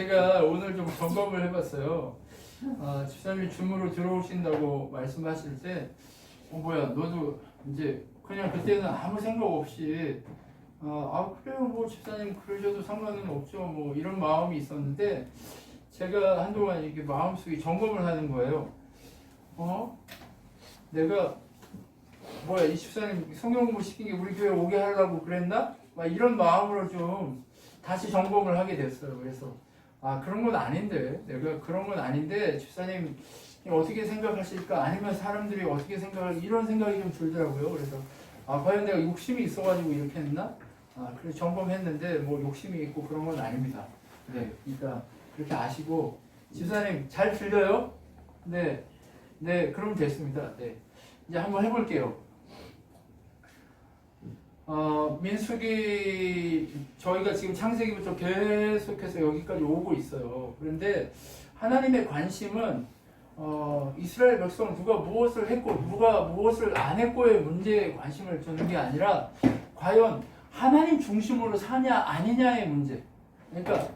제가 오늘 좀 점검을 해봤어요. 집사님이 줌으로 들어오신다고 말씀하실 때, 뭐야, 너도 이제 그냥 그때는 아무 생각 없이, 그래요, 뭐 집사님 그러셔도 상관은 없죠, 뭐 이런 마음이 있었는데, 제가 한동안 이렇게 마음속에 점검을 하는 거예요. 내가 뭐야, 이 집사님 성경 공부 시킨 게 우리 교회 오게 하려고 그랬나? 막 이런 마음으로 좀 다시 점검을 하게 됐어요. 그래서 그런 건 아닌데, 내가 그런 건 아닌데 집사님 어떻게 생각하실까? 아니면 사람들이 어떻게 생각할까? 이런 생각이 좀 들더라고요. 그래서 과연 내가 욕심이 있어가지고 이렇게 했나? 그래서 점검했는데 뭐 욕심이 있고 그런 건 아닙니다. 네, 그러니까 그렇게 아시고. 집사님 잘 들려요? 네, 네, 그럼 됐습니다. 네, 이제 한번 해볼게요. 민수기, 저희가 지금 창세기부터 계속해서 여기까지 오고 있어요. 그런데 하나님의 관심은 이스라엘 백성 누가 무엇을 했고 누가 무엇을 안 했고의 문제에 관심을 두는 게 아니라 과연 하나님 중심으로 사냐 아니냐의 문제. 그러니까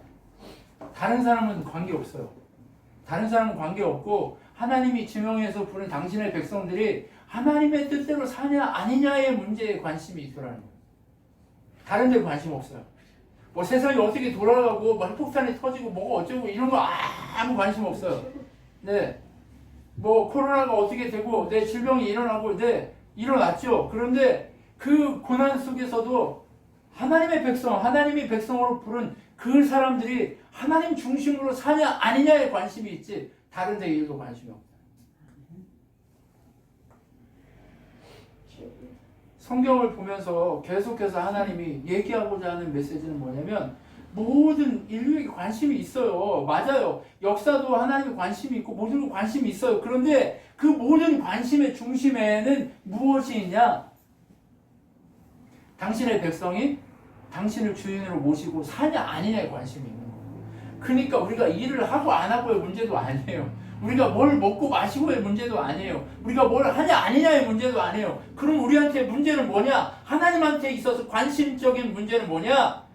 다른 사람은 관계없어요. 다른 사람은 관계없고 하나님이 지명해서 부른 당신의 백성들이 하나님의 뜻대로 사냐 아니냐의 문제에 관심이 있더라는 거예요. 다른 데 관심 없어요. 뭐 세상이 어떻게 돌아가고 뭐 핵폭탄이 터지고 뭐가 어쩌고 이런 거 아무 관심 없어요. 네. 뭐 코로나가 어떻게 되고 내 질병이 일어나고 일어났죠. 그런데 그 고난 속에서도 하나님의 백성, 하나님이 백성으로 부른 그 사람들이 하나님 중심으로 사냐 아니냐에 관심이 있지 다른 데 일도 관심이 없어요. 성경을 보면서 계속해서 하나님이 얘기하고자 하는 메시지는 뭐냐면 모든 인류에게 관심이 있어요. 맞아요. 역사도 하나님의 관심이 있고 모든 거 관심이 있어요. 그런데 그 모든 관심의 중심에는 무엇이 있냐? 당신의 백성이 당신을 주인으로 모시고 사냐 아니냐에 관심이 있는 거예요. 그러니까 우리가 일을 하고 안 하고의 문제도 아니에요. 우리가 뭘 먹고 마시고의 문제도 아니에요. 우리가 뭘 하냐 아니냐의 문제도 아니에요. 그럼 우리한테 문제는 뭐냐? 하나님한테 있어서 관심적인 문제는 뭐냐?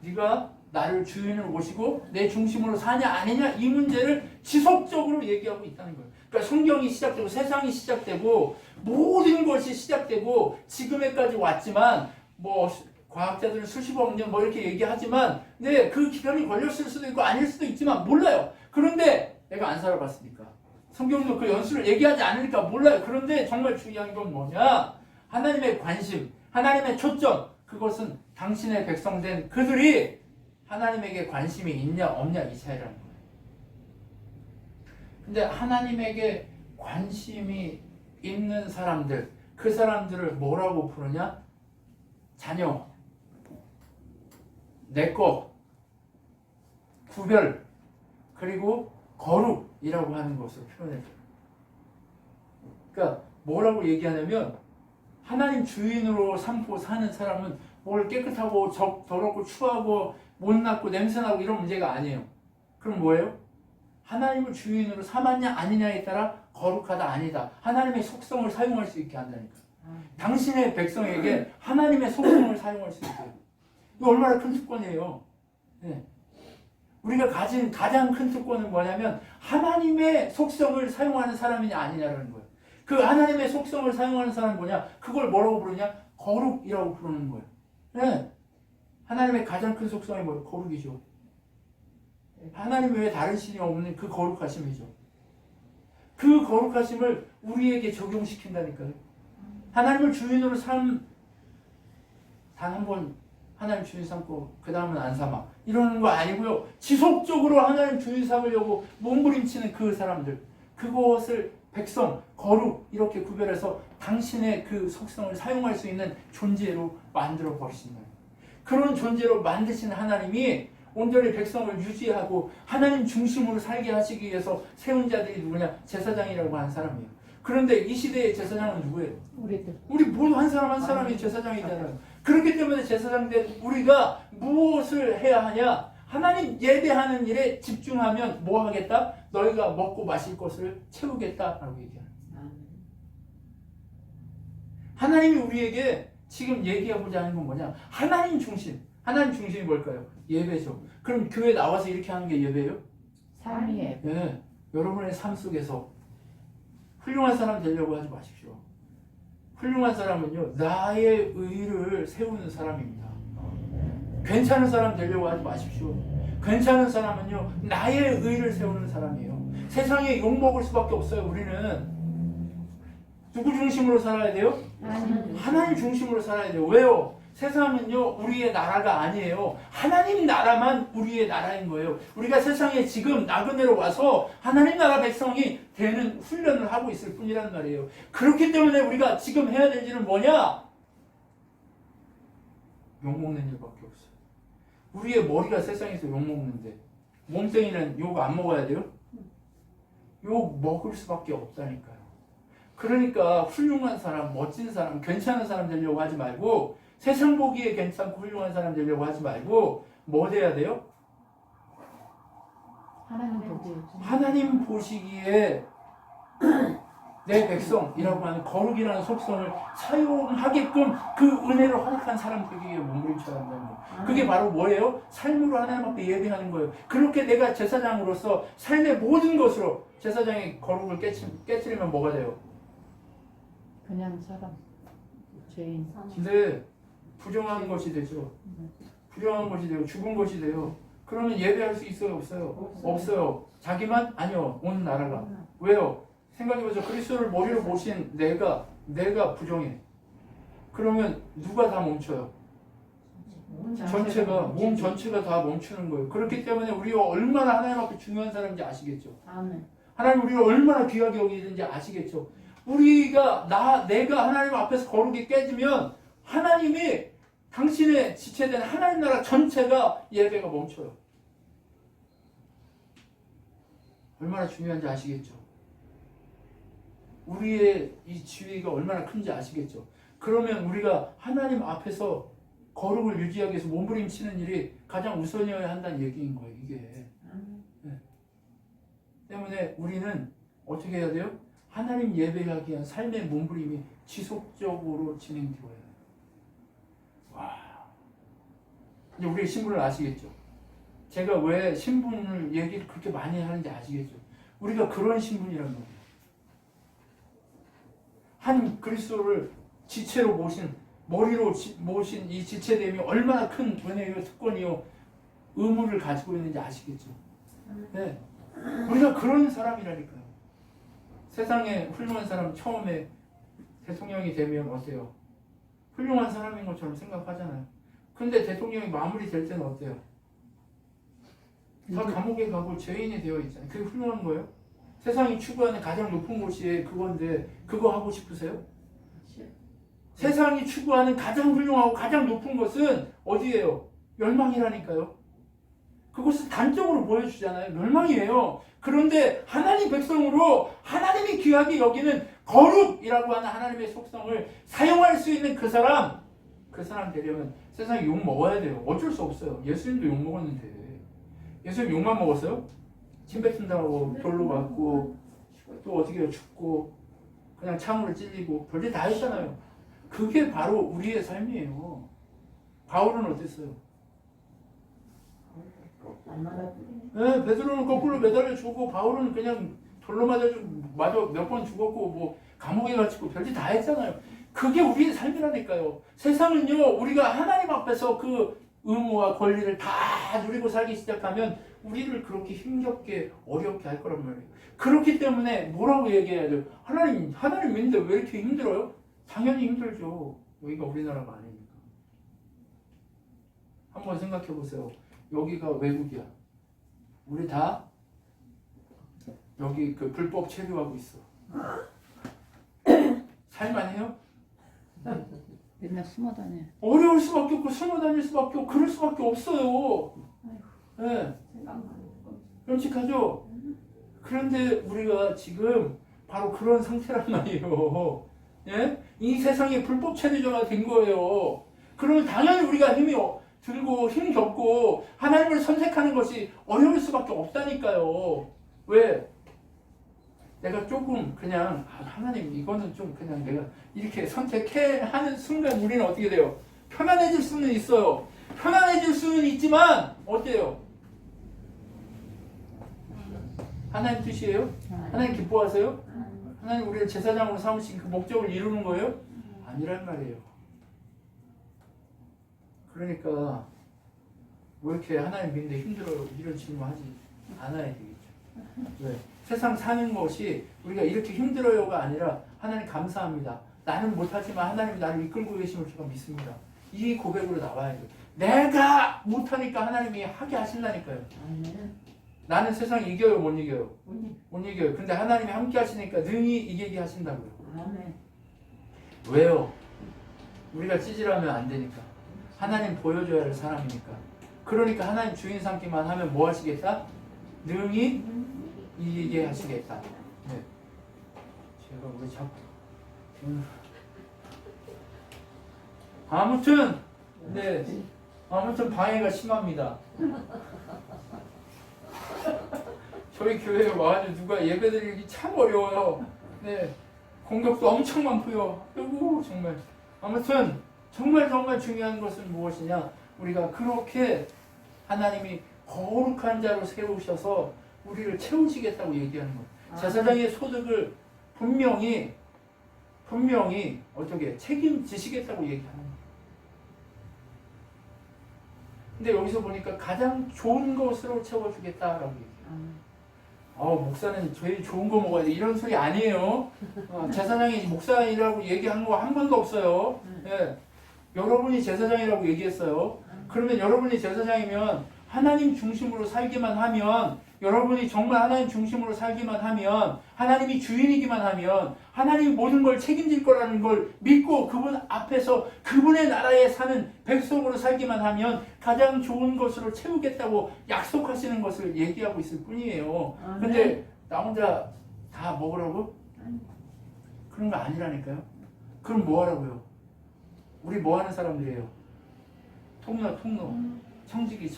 네가 나를 주인으로 모시고 내 중심으로 사냐 아니냐 이 문제를 지속적으로 얘기하고 있다는 거예요. 그러니까 성경이 시작되고 세상이 시작되고 모든 것이 시작되고 지금에까지 왔지만 뭐 과학자들은 수십억 년 뭐 이렇게 얘기하지만 그 기간이 걸렸을 수도 있고 아닐 수도 있지만 몰라요. 그런데 내가 안 살아봤으니까 성경도 그 연수를 얘기하지 않으니까 몰라요. 그런데 정말 중요한 건 뭐냐? 하나님의 관심, 하나님의 초점, 그것은 당신의 백성된 그들이 하나님에게 관심이 있냐 없냐 이 차이라는 거예요. 근데 하나님에게 관심이 있는 사람들, 그 사람들을 뭐라고 부르냐? 자녀, 내거, 구별, 그리고 거룩이라고 하는 것을 표현해줘요. 그러니까 뭐라고 얘기하냐면 하나님 주인으로 삼고 사는 사람은 뭘 깨끗하고 더럽고 추하고 못났고 냄새나고 이런 문제가 아니에요. 그럼 뭐예요? 하나님을 주인으로 삼았냐 아니냐에 따라 거룩하다 아니다. 하나님의 속성을 사용할 수 있게 한다니까. 당신의 백성에게 하나님의 속성을 사용할 수 있게. 이거 얼마나 큰 특권이에요. 네. 우리가 가진 가장 큰 특권은 뭐냐면 하나님의 속성을 사용하는 사람이냐 아니냐라는 거예요. 그 하나님의 속성을 사용하는 사람은 뭐냐? 그걸 뭐라고 부르냐? 거룩이라고 부르는 거예요. 네. 하나님의 가장 큰 속성이 뭐예요? 거룩이죠. 하나님 외에 다른 신이 없는 그 거룩하심이죠. 그 거룩하심을 우리에게 적용시킨다니까요. 하나님을 주인으로 단 한 번 하나님 주인 삼고 그 다음은 안 삼아 이러는 거 아니고요. 지속적으로 하나님 주인 삼으려고 몸부림치는 그 사람들, 그것을 백성, 거룩 이렇게 구별해서 당신의 그 속성을 사용할 수 있는 존재로 만들어 버리신다. 그런 존재로 만드신 하나님이 온전히 백성을 유지하고 하나님 중심으로 살게 하시기 위해서 세운 자들이 누구냐? 제사장이라고 하는 사람이에요. 그런데 이 시대의 제사장은 누구예요? 우리 모두 한 사람 한 사람이 제사장이잖아요. 그렇기 때문에 제사장된 우리가 무엇을 해야 하냐? 하나님 예배하는 일에 집중하면 뭐 하겠다? 너희가 먹고 마실 것을 채우겠다라고 얘기합니다. 하나님이 우리에게 지금 얘기하고자 하는 건 뭐냐? 하나님 중심. 하나님 중심이 뭘까요? 예배죠. 그럼 교회 나와서 이렇게 하는 게 예배예요? 삶이에요. 네. 여러분의 삶 속에서 훌륭한 사람 되려고 하지 마십시오. 훌륭한 사람은요, 나의 의를 세우는 사람입니다. 괜찮은 사람 되려고 하지 마십시오. 괜찮은 사람은요, 나의 의를 세우는 사람이에요. 세상에 욕먹을 수밖에 없어요. 우리는 누구 중심으로 살아야 돼요? 하나님 중심으로 살아야 돼요. 왜요? 세상은요, 우리의 나라가 아니에요. 하나님 나라만 우리의 나라인 거예요. 우리가 세상에 지금 나그네로 와서 하나님 나라 백성이 되는 훈련을 하고 있을 뿐이란 말이에요. 그렇기 때문에 우리가 지금 해야 될 일은 뭐냐? 욕먹는 일밖에 없어요. 우리의 머리가 세상에서 욕먹는데 몸뚱이는 욕 안 먹어야 돼요? 욕 먹을 수밖에 없다니까요. 그러니까 훌륭한 사람, 멋진 사람, 괜찮은 사람 되려고 하지 말고 세상 보기에 괜찮고 훌륭한 사람 되려고 하지 말고 뭐 돼야 돼요? 하나님 보시기에 내 백성이라고 하는 거룩이라는 속성을 사용하게끔 그 은혜를 허락한 사람 되기에 몸부림쳐야 한다는 거예요. 그게 바로 뭐예요? 삶으로 하나님 앞에 예배하는 거예요. 그렇게 내가 제사장으로서 삶의 모든 것으로 제사장의 거룩을 깨트리면 뭐가 돼요? 그냥 사람, 죄인. 근데 부정한 것이 되죠. 부정한 것이 되고 죽은 것이 돼요. 그러면 예배할 수 있어요? 없어요? 없어요. 자기만? 아니요. 온 나라가. 왜요? 생각해보세요. 그리스도를 머리로 모신 내가 부정해. 그러면 누가 다 멈춰요? 전체가, 몸 전체가 다 멈추는 거예요. 그렇기 때문에 우리가 얼마나 하나님 앞에 중요한 사람인지 아시겠죠? 아멘. 하나님 우리가 얼마나 귀하게 여기는지 아시겠죠? 내가 하나님 앞에서 거룩이 깨지면 하나님이 당신의 지체된 하나님 나라 전체가 예배가 멈춰요. 얼마나 중요한지 아시겠죠? 우리의 이 지위가 얼마나 큰지 아시겠죠? 그러면 우리가 하나님 앞에서 거룩을 유지하기 위해서 몸부림치는 일이 가장 우선이어야 한다는 얘기인 거예요, 이게. 네. 때문에 우리는 어떻게 해야 돼요? 하나님 예배하기 위한 삶의 몸부림이 지속적으로 진행되어야 해요. 와. 이제 우리 신분을 아시겠죠? 제가 왜 신분을 얘기를 그렇게 많이 하는지 아시겠죠? 우리가 그런 신분이란 말이에요. 한 그리스도를 지체로 모신, 머리로 모신 이 지체됨이 얼마나 큰 은혜요, 특권이요, 의무를 가지고 있는지 아시겠죠? 네. 우리가 그런 사람이라니까요. 세상에 훌륭한 사람 처음에 대통령이 되면 어때요? 훌륭한 사람인 것처럼 생각하잖아요. 근데 대통령이 마무리될 때는 어때요? 다 감옥에 가고 죄인이 되어 있잖아요. 그게 훌륭한 거예요? 세상이 추구하는 가장 높은 곳이 그건데 그거 하고 싶으세요? 세상이 추구하는 가장 훌륭하고 가장 높은 것은 어디예요? 멸망이라니까요. 그것을 단적으로 보여주잖아요. 멸망이에요. 그런데 하나님 백성으로 하나님이 귀하게 여기는 거룩이라고 하는 하나님의 속성을 사용할 수 있는 그 사람 되려면 세상에 욕 먹어야 돼요. 어쩔 수 없어요. 예수님도 욕 먹었는데 예수님 욕만 먹었어요? 침 뱉은다고 돌로 맞고 또 어떻게 해요? 죽고 그냥 창으로 찔리고 별일 다 했잖아요. 그게 바로 우리의 삶이에요. 바울은 어땠어요? 네, 베드로는 거꾸로 매달려 죽고 바울은 그냥 돌로 맞아 몇 번 죽었고 뭐 감옥에 갇히고 별일 다 했잖아요. 그게 우리의 삶이라니까요. 세상은요, 우리가 하나님 앞에서 그 의무와 권리를 다 누리고 살기 시작하면 우리를 그렇게 힘겹게 어렵게 할 거란 말이에요. 그렇기 때문에 뭐라고 얘기해야 돼요? 하나님 믿는데 왜 이렇게 힘들어요? 당연히 힘들죠. 여기가 우리나라가 아니니까. 한번 생각해 보세요. 여기가 외국이야. 우리 다 여기 그 불법 체류하고 있어. 살만해요? 맨날 숨어 다녀. 어려울 수밖에 없고 숨어 다닐 수밖에 없고 그럴 수밖에 없어요. 네. 끔찍하죠? 그런데 우리가 지금 바로 그런 상태란 말이에요. 예? 이 세상에 불법 체류자가 된 거예요. 그러면 당연히 우리가 힘이 들고 힘겹고 하나님을 선택하는 것이 어려울 수밖에 없다니까요. 왜? 내가 조금 그냥 하나님 이거는 좀 그냥 내가 이렇게 선택해 하는 순간 우리는 어떻게 돼요? 편안해질 수는 있어요. 편안해질 수는 있지만 어때요? 하나님 뜻이에요? 하나님 기뻐하세요? 하나님 우리를 제사장으로 삼으신 그 목적을 이루는 거예요? 아니란 말이에요. 그러니까 왜 이렇게 하나님 믿는데 힘들어요? 이런 질문하지 않아야 되겠죠. 왜? 세상 사는 것이 우리가 이렇게 힘들어요가 아니라 하나님 감사합니다. 나는 못하지만 하나님이 나를 이끌고 계심을 제가 믿습니다. 이 고백으로 나와야 돼요. 내가 못하니까 하나님이 하게 하신다니까요. 나는 세상 이겨요, 못 이겨요? 못 이겨요. 근데 하나님이 함께 하시니까 능히 이기게 하신다고요. 왜요? 우리가 찌질하면 안 되니까. 하나님 보여줘야 할 사람이니까. 그러니까 하나님 주인 삼기만 하면 뭐 하시겠다? 능히 이기게 하시겠다. 네. 제가 왜 자꾸 아무튼 방해가 심합니다. 저희 교회에 와가지고 누가 예배드리기 참 어려워요. 네, 공격도 엄청 많고요. 아이고 정말. 아무튼 정말 중요한 것은 무엇이냐? 우리가 그렇게 하나님이 거룩한 자로 세우셔서 우리를 채우시겠다고 얘기하는 거예요. 제사장의 소득을 분명히 어떻게 책임지시겠다고 얘기하는 거예요. 근데 여기서 보니까 가장 좋은 것으로 채워주겠다라고 얘기해요. 목사는 제일 좋은 거 먹어야 돼. 이런 소리 아니에요. 제사장이 목사이라고 얘기한 거 한 번도 없어요. 예. 여러분이 제사장이라고 얘기했어요. 그러면 여러분이 제사장이면 하나님 중심으로 살기만 하면, 여러분이 정말 하나님 중심으로 살기만 하면, 하나님이 주인이기만 하면 하나님이 모든 걸 책임질 거라는 걸 믿고 그분 앞에서 그분의 나라에 사는 백성으로 살기만 하면 가장 좋은 것으로 채우겠다고 약속하시는 것을 얘기하고 있을 뿐이에요. 근데 나 혼자 다 먹으라고? 그런 거 아니라니까요. 그럼 뭐 하라고요? 우리 뭐 하는 사람들이에요? 통로. 청지기.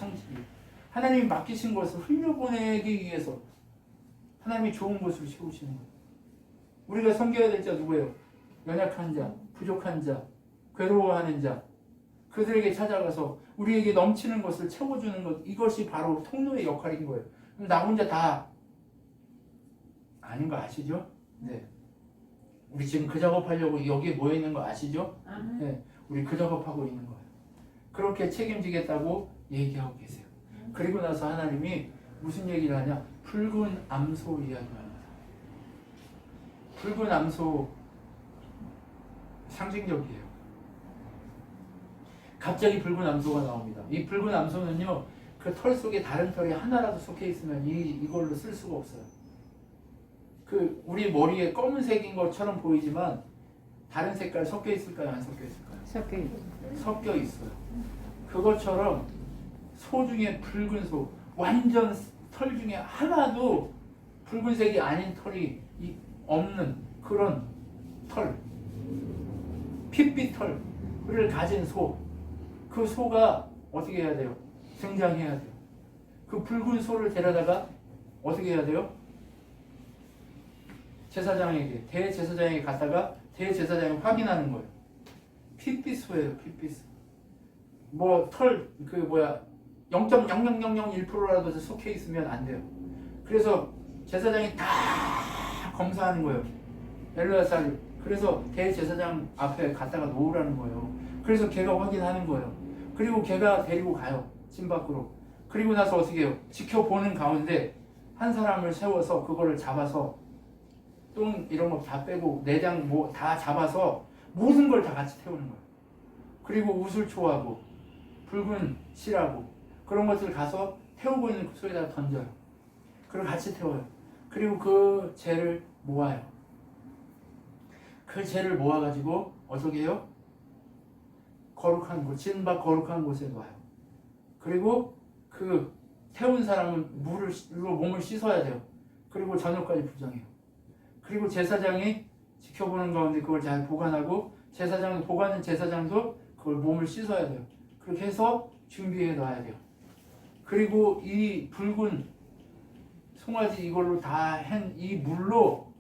하나님이 맡기신 것을 흘려보내기 위해서 하나님이 좋은 것을 세우시는 거예요. 우리가 섬겨야 될 자 누구예요? 연약한 자, 부족한 자, 괴로워하는 자, 그들에게 찾아가서 우리에게 넘치는 것을 채워주는 것, 이것이 바로 통로의 역할인 거예요. 그럼 나 혼자 다 아닌 거 아시죠? 네. 우리 지금 그 작업하려고 여기에 모여 있는 거 아시죠? 네. 우리 그 작업하고 있는 거예요. 그렇게 책임지겠다고 얘기하고 계세요. 그리고 나서 하나님이 무슨 얘기를 하냐? 붉은 암소 이야기합니다. 붉은 암소 상징적이에요. 갑자기 붉은 암소가 나옵니다. 이 붉은 암소는요, 그 털 속에 다른 털이 하나라도 속해 있으면 이걸로 쓸 수가 없어요. 그 우리 머리에 검은색인 것처럼 보이지만 다른 색깔 섞여 있을까요? 안 섞여 있을까요? 섞여 있어요. 그것처럼 소 중에 붉은 소, 완전 털 중에 하나도 붉은색이 아닌 털이 없는 그런 털, 핏빛 털을 가진 소, 그 소가 어떻게 해야 돼요? 등장해야 돼요. 그 붉은 소를 데려다가 어떻게 해야 돼요? 제사장에게, 대제사장에게 갔다가 대제사장이 확인하는 거예요. 핏빛 소예요, 핏빛 소. 뭐 털, 0.0001%라도 속해 있으면 안 돼요. 그래서 제사장이 다 검사하는 거예요. 엘르야살이. 그래서 대제사장 앞에 갖다가 놓으라는 거예요. 그래서 걔가 확인하는 거예요. 그리고 걔가 데리고 가요. 진 밖으로. 그리고 나서 어떻게 해요? 지켜보는 가운데 한 사람을 세워서 그거를 잡아서 똥 이런 거 다 빼고 내장 뭐 다 잡아서 모든 걸 다 같이 태우는 거예요. 그리고 우슬초하고 붉은 실하고 그런 것들을 가서 태우고 있는 그 소에다가 던져요. 그리고 같이 태워요. 그리고 그 재를 모아요. 그 재를 모아가지고 어떻게 해요? 거룩한 곳, 진박 거룩한 곳에 놔요. 그리고 그 태운 사람은 물로 몸을 씻어야 돼요. 그리고 저녁까지 부정해요. 그리고 제사장이 지켜보는 가운데 그걸 잘 보관하고 제사장 보관한 제사장도 그걸 몸을 씻어야 돼요. 그렇게 해서 준비해 놔야 돼요. 그리고 이 붉은 송아지 이걸로 다 한 이 물로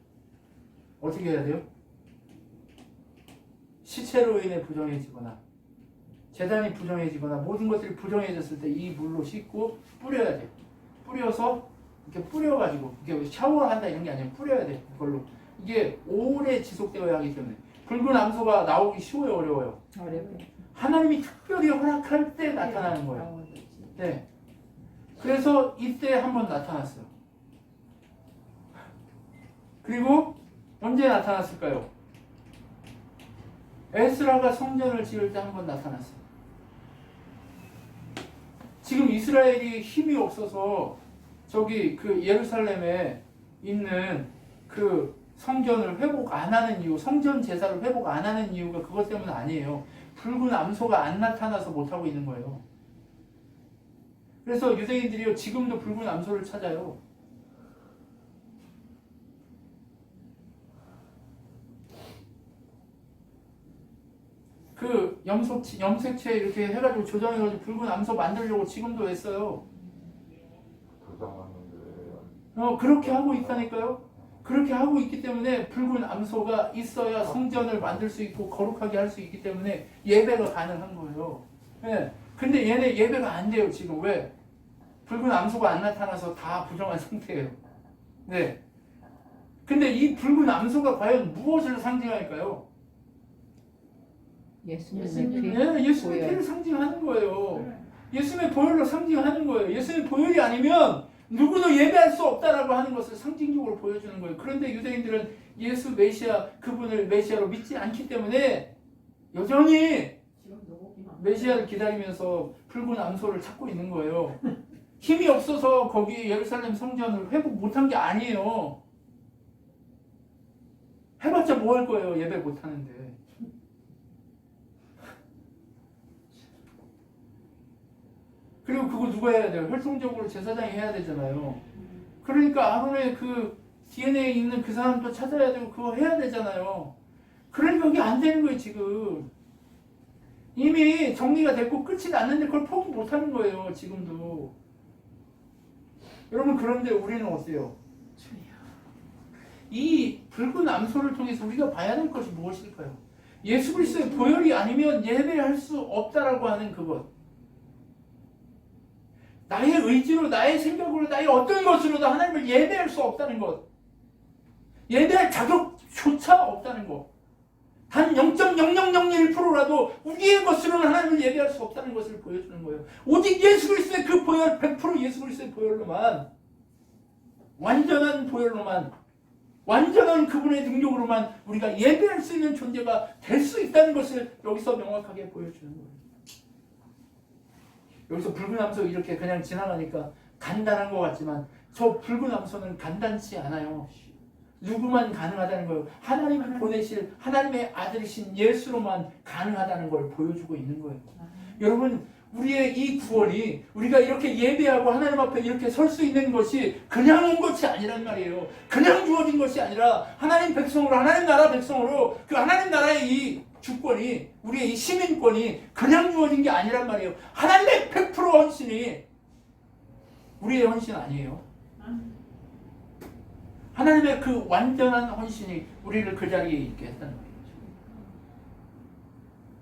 어떻게 해야 돼요? 시체로 인해 부정해지거나 재단이 부정해지거나 모든 것들이 부정해졌을 때 이 물로 씻고 뿌려야 돼. 뿌려서 이렇게 뿌려가지고 이게 샤워한다 이런 게 아니라 뿌려야 돼. 그걸로 이게 오래 지속되어야 하기 때문에 붉은 암소가 나오기 쉬워요, 어려워요? 어려워요. 하나님이 특별히 허락할 때 나타나는 거예요. 네. 그래서 이때 한번 나타났어요. 그리고 언제 나타났을까요? 에스라가 성전을 지을 때 한번 나타났어요. 지금 이스라엘이 힘이 없어서 저기 그 예루살렘에 있는 그 성전을 회복 안 하는 이유, 성전 제사를 회복 안 하는 이유가 그것 때문 아니에요. 붉은 암소가 안 나타나서 못 하고 있는 거예요. 그래서 유대인들이요 지금도 붉은 암소를 찾아요. 그 염색체 이렇게 해가지고 조정해가지고 붉은 암소 만들려고 지금도 애써요. 그렇게 하고 있다니까요. 그렇게 하고 있기 때문에 붉은 암소가 있어야 성전을 만들 수 있고 거룩하게 할 수 있기 때문에 예배가 가능한 거예요. 네. 근데 얘네 예배가 안 돼요 지금. 왜? 붉은 암소가 안 나타나서 다 부정한 상태예요. 네. 근데 이 붉은 암소가 과연 무엇을 상징할까요? 예수님의 피. 네, 예수님의 피를 상징하는 거예요. 예수님의 보혈로 상징하는 거예요. 예수님의 보혈이 아니면 누구도 예배할 수 없다라고 하는 것을 상징적으로 보여주는 거예요. 그런데 유대인들은 예수 메시아 그분을 메시아로 믿지 않기 때문에 여전히 메시아를 기다리면서 붉은 암소를 찾고 있는 거예요. 힘이 없어서 거기 예루살렘 성전을 회복 못한 게 아니에요. 해봤자 뭐 할 거예요. 예배 못하는데. 그리고 그거 누가 해야 돼요? 활동적으로 제사장이 해야 되잖아요. 그러니까 아론의 그 DNA에 있는 그 사람도 찾아야 되고 그거 해야 되잖아요. 그러니까 그게 안 되는 거예요 지금. 이미 정리가 됐고 끝이 났는데 그걸 포기 못하는 거예요 지금도. 여러분 그런데 우리는 어때요? 이 붉은 암소를 통해서 우리가 봐야 될 것이 무엇일까요? 예수 그리스도의 보혈이 아니면 예배할 수 없다라고 하는 그것. 나의 의지로, 나의 생각으로, 나의 어떤 것으로도 하나님을 예배할 수 없다는 것. 예배할 자격조차 없다는 것. 단 0.0001%라도 우리의 것으로는 하나님을 예배할 수 없다는 것을 보여주는 거예요. 오직 예수 그리스도의 그 보혈, 100% 예수 그리스도의 보혈로만, 완전한 보혈로만, 완전한 그분의 능력으로만 우리가 예배할 수 있는 존재가 될 수 있다는 것을 여기서 명확하게 보여주는 거예요. 여기서 붉은 암소 이렇게 그냥 지나가니까 간단한 것 같지만 저 붉은 암소는 간단치 않아요. 누구만 가능하다는 거예요. 하나님을 보내실 하나님의 아들이신 예수로만 가능하다는 걸 보여주고 있는 거예요. 여러분 우리의 이 구원이 우리가 이렇게 예배하고 하나님 앞에 이렇게 설 수 있는 것이 그냥 온 것이 아니란 말이에요. 그냥 주어진 것이 아니라 하나님 백성으로 하나님 나라 백성으로 그 하나님 나라의 이 주권이 우리의 이 시민권이 그냥 주어진 게 아니란 말이에요. 하나님의 100% 헌신이 우리의 헌신 아니에요. 하나님의 그 완전한 헌신이 우리를 그 자리에 있게 했다는 거예요.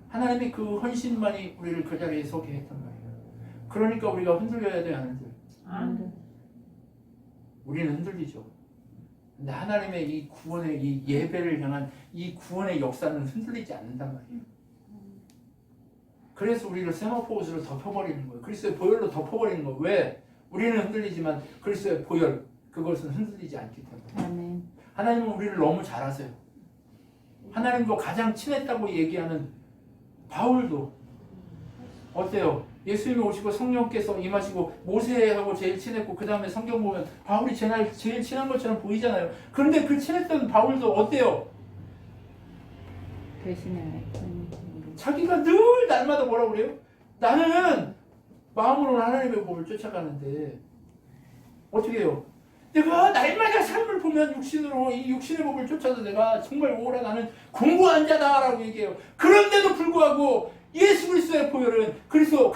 하나님의 그 헌신만이 우리를 그 자리에 서게 했단 말이에요. 그러니까 우리가 흔들려야 돼, 안 흔들려? 우리는 흔들리죠. 근데 하나님의 이 구원의 이 예배를 향한 이 구원의 역사는 흔들리지 않는단 말이에요. 그래서 우리를 세마포옷으로 덮어버리는 거예요. 그리스도의 보혈로 덮어버리는 거예요. 왜? 우리는 흔들리지만 그리스도의 보혈 그것은 흔들리지 않기 때문에. 아멘. 하나님은 우리를 너무 잘 아세요. 하나님과 가장 친했다고 얘기하는 바울도 어때요? 예수님이 오시고 성령께서 임하시고 모세하고 제일 친했고 그 다음에 성경 보면 바울이 제일 친한 것처럼 보이잖아요. 그런데 그 친했던 바울도 어때요? 대신에 자기가 늘 날마다 뭐라고 그래요? 나는 마음으로는 하나님의 법을 쫓아가는데 어떻게 해요? 내가 날마다 삶을 보면 육신으로 이 육신의 법을 쫓아서 내가 정말 오라 나는 공부한 자다라고 얘기해요. 그런데도 불구하고 예수 그리스도의 보혈은 그리스도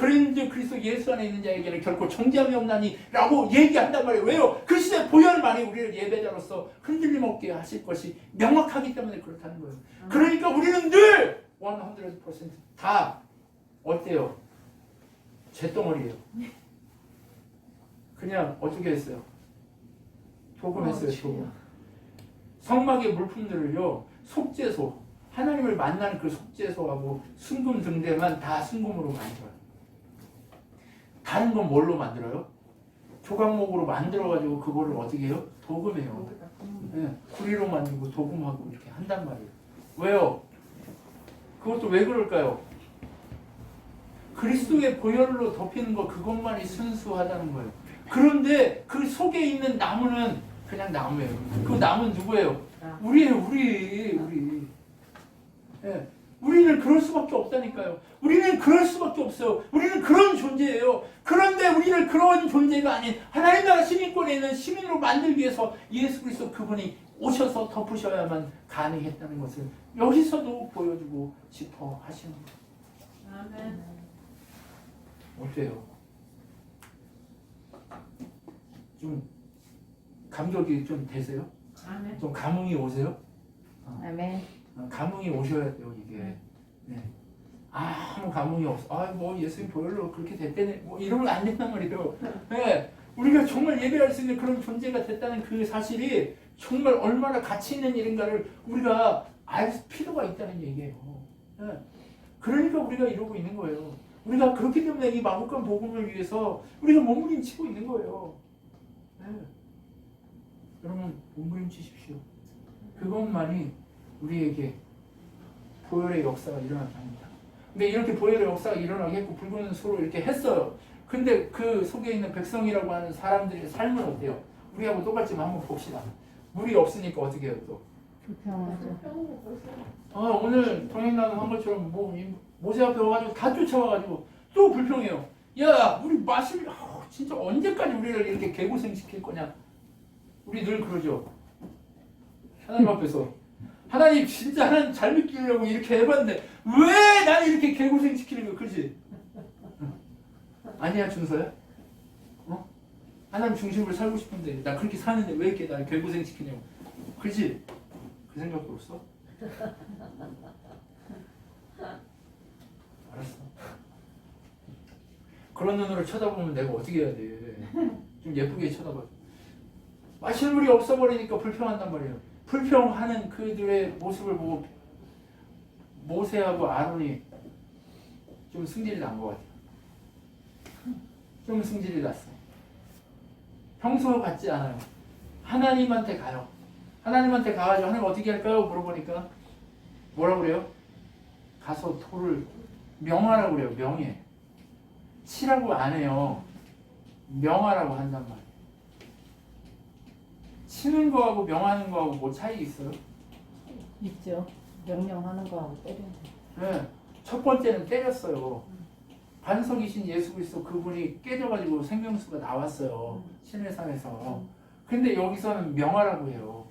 예수 안에 있는 자에게는 결코 정죄함이 없나니라고 얘기한단 말이에요. 왜요? 그리스도의 보혈만이 우리를 예배자로서 흔들림 없게 하실 것이 명확하기 때문에 그렇다는 거예요. 그러니까 우리는 늘 100% 다 어때요? 잿덩어리예요. 그냥 어떻게 했어요? 도금했어요. 도금. 성막의 물품들을요, 속죄소, 하나님을 만나는 그 속죄소하고 순금 등대만 다 순금으로 만들어요. 다른 건 뭘로 만들어요? 조각목으로 만들어가지고 그거를 어떻게 해요? 도금해요. 네, 구리로 만들고 도금하고 이렇게 한단 말이에요. 왜요? 그것도 왜 그럴까요? 그리스도의 보혈로 덮이는 거 그것만이 순수하다는 거예요. 그런데 그 속에 있는 나무는 그냥 나무예요. 그 나무는 누구예요? 우리예요. 우리. 예, 우리는 그럴 수밖에 없다니까요. 우리는 그럴 수밖에 없어요. 우리는 그런 존재예요. 그런데 우리를 그런 존재가 아닌 하나님 나라 시민권에 있는 시민으로 만들기 위해서 예수 그리스도 그분이 오셔서 덮으셔야만 가능했다는 것을 여기서도 보여주고 싶어 하시는 거예요. 아멘. 어때요? 좀 감격이 좀 되세요? 아멘. 좀 감흥이 오세요? 아멘. 감흥이 오셔야 돼요, 이게. 네. 아무 감흥이 없어. 뭐 예수님 보혈로 그렇게 됐대네. 뭐 이러면 안 된단 말이에요. 네. 우리가 정말 예배할 수 있는 그런 존재가 됐다는 그 사실이 정말 얼마나 가치 있는 일인가를 우리가 알 필요가 있다는 얘기예요. 네. 그러니까 우리가 이러고 있는 거예요. 우리가 그렇기 때문에 이 마법관 복음을 위해서 우리가 몸부림치고 있는 거예요. 네. 여러분 몸부림치십시오. 그것만이 우리에게 보혈의 역사가 일어나게 합니다. 근데 이렇게 보혈의 역사가 일어나게 했고 붉은 소로 이렇게 했어요. 근데 그 속에 있는 백성이라고 하는 사람들의 삶은 어때요? 우리하고 똑같지만 한번 봅시다. 물이 없으니까 어떻게 해요 또? 불평하죠. 오늘 동행나눔 한 것처럼 모세 앞에 와가지고 다 쫓아와가지고 또 불평해요. 야 우리 마실 진짜 언제까지 우리를 이렇게 개고생시킬 거냐. 우리 늘 그러죠. 하나님 앞에서 하나님 진짜 하나님 잘 믿기려고 이렇게 해봤는데 왜 나를 이렇게 개고생시키는 거야. 그렇지? 아니야 준서야? 하나님 중심으로 살고 싶은데 나 그렇게 사는데 왜 이렇게 나를 개고생시키냐고. 그렇지? 그 생각도 없어? 알았어. 그런 눈으로 쳐다보면 내가 어떻게 해야 돼? 좀 예쁘게 쳐다봐. 마실 물이 없어버리니까 불평한단 말이에요. 불평하는 그들의 모습을 보고 모세하고 아론이 좀 승질이 난 것 같아요. 좀 승질이 났어요. 평소 같지 않아요. 하나님한테 가요. 하나님한테 가가지고 하나님 어떻게 할까요? 물어보니까 뭐라고 그래요? 가서 돌을 명하라고 그래요. 명해. 치라고 안 해요. 명하라고 한단 말이에요. 치는 거하고 명하는 거하고 뭐 차이 있어요? 있죠. 명령하는 거하고 때리는 거. 네. 첫 번째는 때렸어요. 반석이신 예수 그리스도 그분이 깨져가지고 생명수가 나왔어요. 시내산에서. 근데 여기서는 명하라고 해요.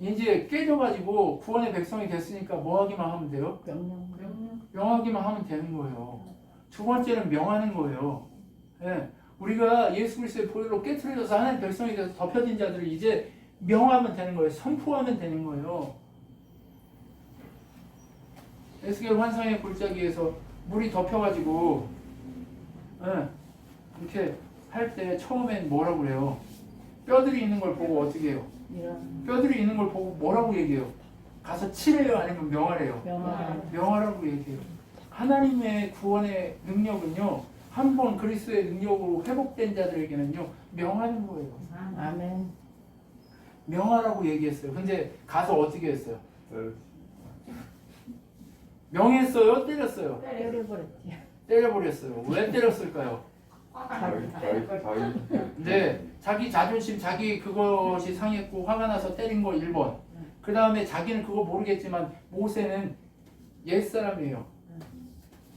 이제 깨져가지고 구원의 백성이 됐으니까 뭐 하기만 하면 돼요? 명하기만 하면 되는 거예요. 두 번째는 명하는 거예요. 네. 우리가 예수 그리스도의 보혈로 깨트려져서 하나님 백성이 돼서 덮여진 자들을 이제 명하면 되는 거예요. 선포하면 되는 거예요. 에스겔 환상의 골짜기에서 물이 덮여가지고 이렇게 할 때 처음엔 뭐라고 그래요? 뼈들이 있는 걸 보고 어떻게 해요? 뼈들이 있는 걸 보고 뭐라고 얘기해요? 가서 치래요? 아니면 명하래요? 명하라고 얘기해요. 하나님의 구원의 능력은요, 한 번 그리스도의 능력으로 회복된 자들에게는요, 명하는 거예요. 아멘. 명하라고 얘기했어요. 근데 가서 어떻게 했어요? 명했어요? 때렸어요? 때려버렸지. 때려버렸어요. 왜 때렸을까요? 네, 자기 자존심, 자기 그것이 상했고 화가 나서 때린 거 1번. 그 다음에 자기는 그거 모르겠지만 모세는 옛사람이에요.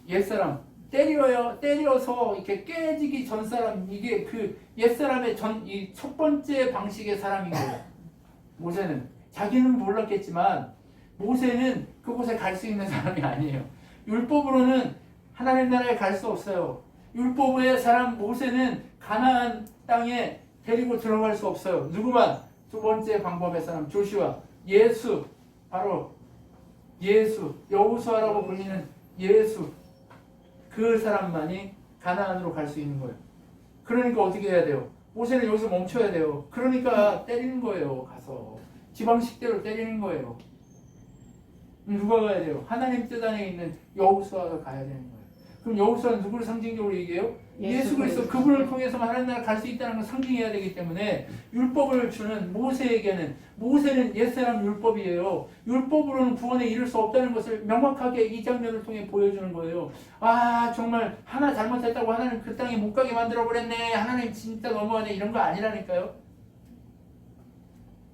옛사람. 때려서 이렇게 깨지기 전 사람, 이게 그 옛사람의 이 첫 번째 방식의 사람인 거예요. 모세는. 자기는 몰랐겠지만 모세는 그곳에 갈 수 있는 사람이 아니에요. 율법으로는 하나님 나라에 갈 수 없어요. 율법의 사람 모세는 가나안 땅에 데리고 들어갈 수 없어요. 누구만? 두 번째 방법의 사람 조슈아, 예수, 바로 예수, 여호수아라고 불리는 예수 그 사람만이 가나안으로 갈 수 있는 거예요. 그러니까 어떻게 해야 돼요? 모세는 여기서 멈춰야 돼요. 그러니까 때리는 거예요. 가서 지방식대로 때리는 거예요. 누가 가야 돼요? 하나님 뜻 안에 있는 여호수아가 가야 되는 거예요. 그럼 여호수아는 누구를 상징적으로 얘기해요? 예수 그리스도. 그분을 통해서만 하나님 나라 갈 수 있다는 걸 상징해야 되기 때문에 율법을 주는 모세에게는, 모세는 옛사람 율법이에요. 율법으로는 구원에 이를 수 없다는 것을 명확하게 이 장면을 통해 보여주는 거예요. 아 정말 하나 잘못했다고 하나님 그 땅에 못 가게 만들어버렸네, 하나님 진짜 너무하네, 이런 거 아니라니까요.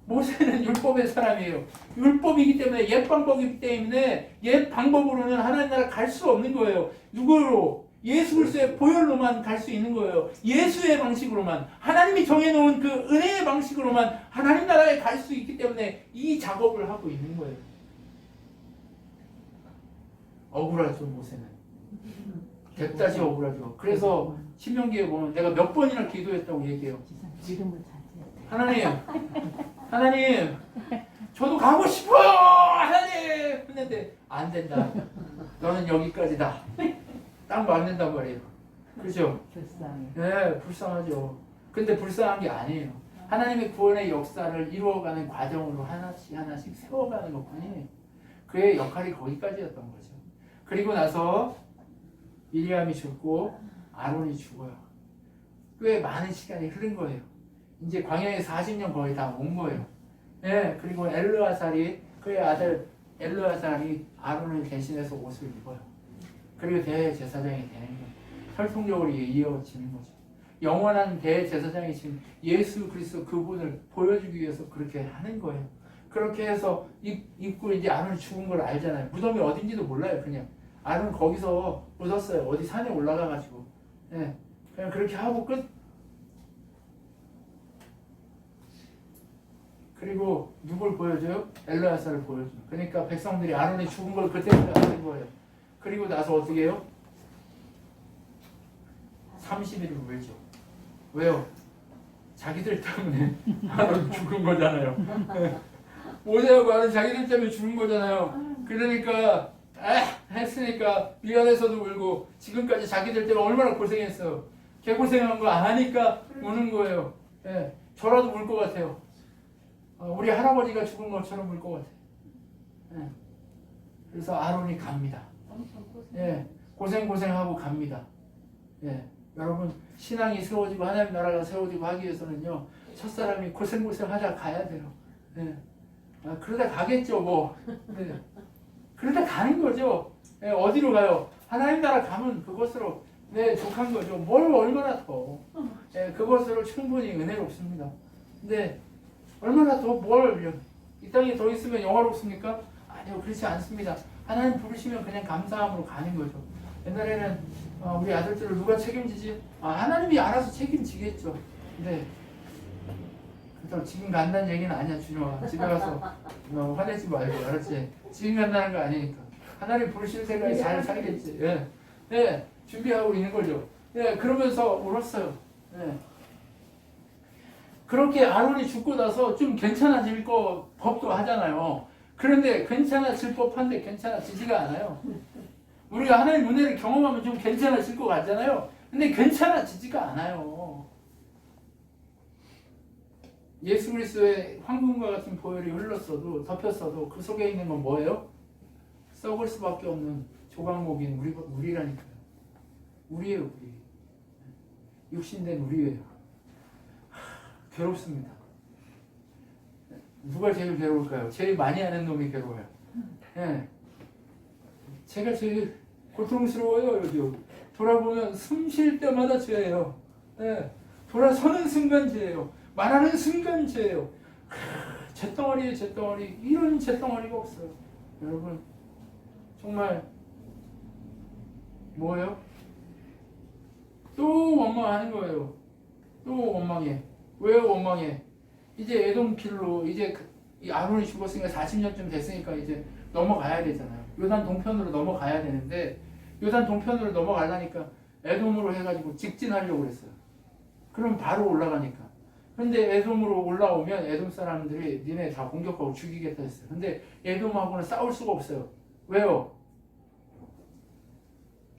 모세는 율법의 사람이에요. 율법이기 때문에, 옛 방법이기 때문에 옛 방법으로는 하나님 나라 갈 수 없는 거예요. 누구로? 예수 그리스도의 보혈로만 갈 수 있는 거예요. 예수의 방식으로만, 하나님이 정해놓은 그 은혜의 방식으로만 하나님 나라에 갈 수 있기 때문에 이 작업을 하고 있는 거예요. 억울하죠, 모세는. 대다시 억울하죠. 그래서 신명기에 보면 내가 몇 번이나 기도했다고 얘기해요. 이름을 잘 하나님, 저도 가고 싶어요, 하나님. 했는데 안 된다. 너는 여기까지다. 딱 맞는단 말이에요. 그렇죠? 불쌍해. 네, 불쌍하죠. 근데 불쌍한 게 아니에요. 하나님의 구원의 역사를 이루어가는 과정으로 하나씩 하나씩 세워가는 것뿐이에요. 그의 역할이 거기까지였던 거죠. 그리고 나서 미리암이 죽고 아론이 죽어요. 꽤 많은 시간이 흐른 거예요. 이제 광야에 40년 거의 다 온 거예요. 네, 그리고 엘르아살이, 그의 아들 엘르아살이 아론을 대신해서 옷을 입어요. 그리고 대제사장이 되는 거예요. 혈통적으로 이어지는 거죠. 영원한 대제사장이신 예수 그리스도 그분을 보여주기 위해서 그렇게 하는 거예요. 그렇게 해서 입고 이제 아론이 죽은 걸 알잖아요. 무덤이 어딘지도 몰라요. 그냥 아론은 거기서 묻었어요. 어디 산에 올라가가지고. 네, 그냥 그렇게 하고 끝. 그리고 누굴 보여줘요? 엘르아살을 보여줘요. 그러니까 백성들이 아론이 죽은 걸 그때부터 아는 거예요. 그리고 나서 어떻게 해요? 30일을 울죠. 왜요? 자기들 때문에 아론 죽은 거잖아요. 모세하고 아론 자기들 때문에 죽은 거잖아요. 그러니까 했으니까 미안해서도 울고, 지금까지 자기들 때문에 얼마나 고생했어. 개고생한 거 아니까 우는 거예요. 예, 저라도 울 것 같아요. 우리 할아버지가 죽은 것처럼 울 것 같아요. 예. 그래서 아론이 갑니다. 예, 고생하고 갑니다. 예, 여러분 신앙이 세워지고 하나님 나라가 세워지고 하기 위해서는요, 첫사람이 고생하다 가야 돼요. 예. 그러다 가겠죠 뭐. 예. 그러다 가는 거죠. 예, 어디로 가요? 하나님 나라 가면 그것으로 족한 거죠. 뭘 얼마나 더. 예, 그것으로 충분히 은혜롭습니다. 근데 얼마나 더 이 땅에 더 있으면 영화롭습니까? 아니요, 그렇지 않습니다. 하나님 부르시면 그냥 감사함으로 가는 거죠. 옛날에는 우리 아들들을 누가 책임지지? 하나님이 알아서 책임지겠죠. 근데 그렇다고 지금 간다는 얘기는 아니야, 준영아. 집에 가서 화내지 말고, 알았지? 지금 간다는 거 아니니까. 하나님 부르실 때까지 잘 살겠지. 예. 네, 준비하고 있는 거죠. 예, 그러면서 울었어요. 예. 그렇게 아론이 죽고 나서 좀 괜찮아질 법도 하잖아요. 그런데 괜찮아질 법한데 괜찮아지지가 않아요. 우리가 하나님 은혜를 경험하면 좀 괜찮아질 것 같잖아요. 근데 괜찮아지지가 않아요. 예수 그리스도의 황금과 같은 보혈이 흘렀어도, 덮였어도 그 속에 있는 건 뭐예요? 썩을 수밖에 없는 조각목인 우리라니까요. 우리예요, 우리. 육신된 우리예요. 괴롭습니다. 누가 제일 괴로울까요? 제일 많이 하는 놈이 괴로워요. 예. 제가 제일 고통스러워요. 여기 돌아보면 숨 쉴 때마다 죄예요. 예. 돌아서는 순간 죄예요. 말하는 순간 죄예요. 잿덩어리에 잿덩어리. 이런 잿덩어리가 없어요. 여러분 정말 뭐예요? 또 원망하는 거예요. 또 원망해. 왜 원망해? 이제 에돔 길로, 이제 이 아론이 죽었으니까 40년쯤 됐으니까 이제 넘어가야 되잖아요. 요단 동편으로 넘어가야 되는데, 요단 동편으로 넘어가려니까 에돔으로 해가지고 직진하려고 그랬어요. 그럼 바로 올라가니까. 근데 에돔으로 올라오면 에돔 사람들이 니네 다 공격하고 죽이겠다 했어요. 근데 에돔하고는 싸울 수가 없어요. 왜요?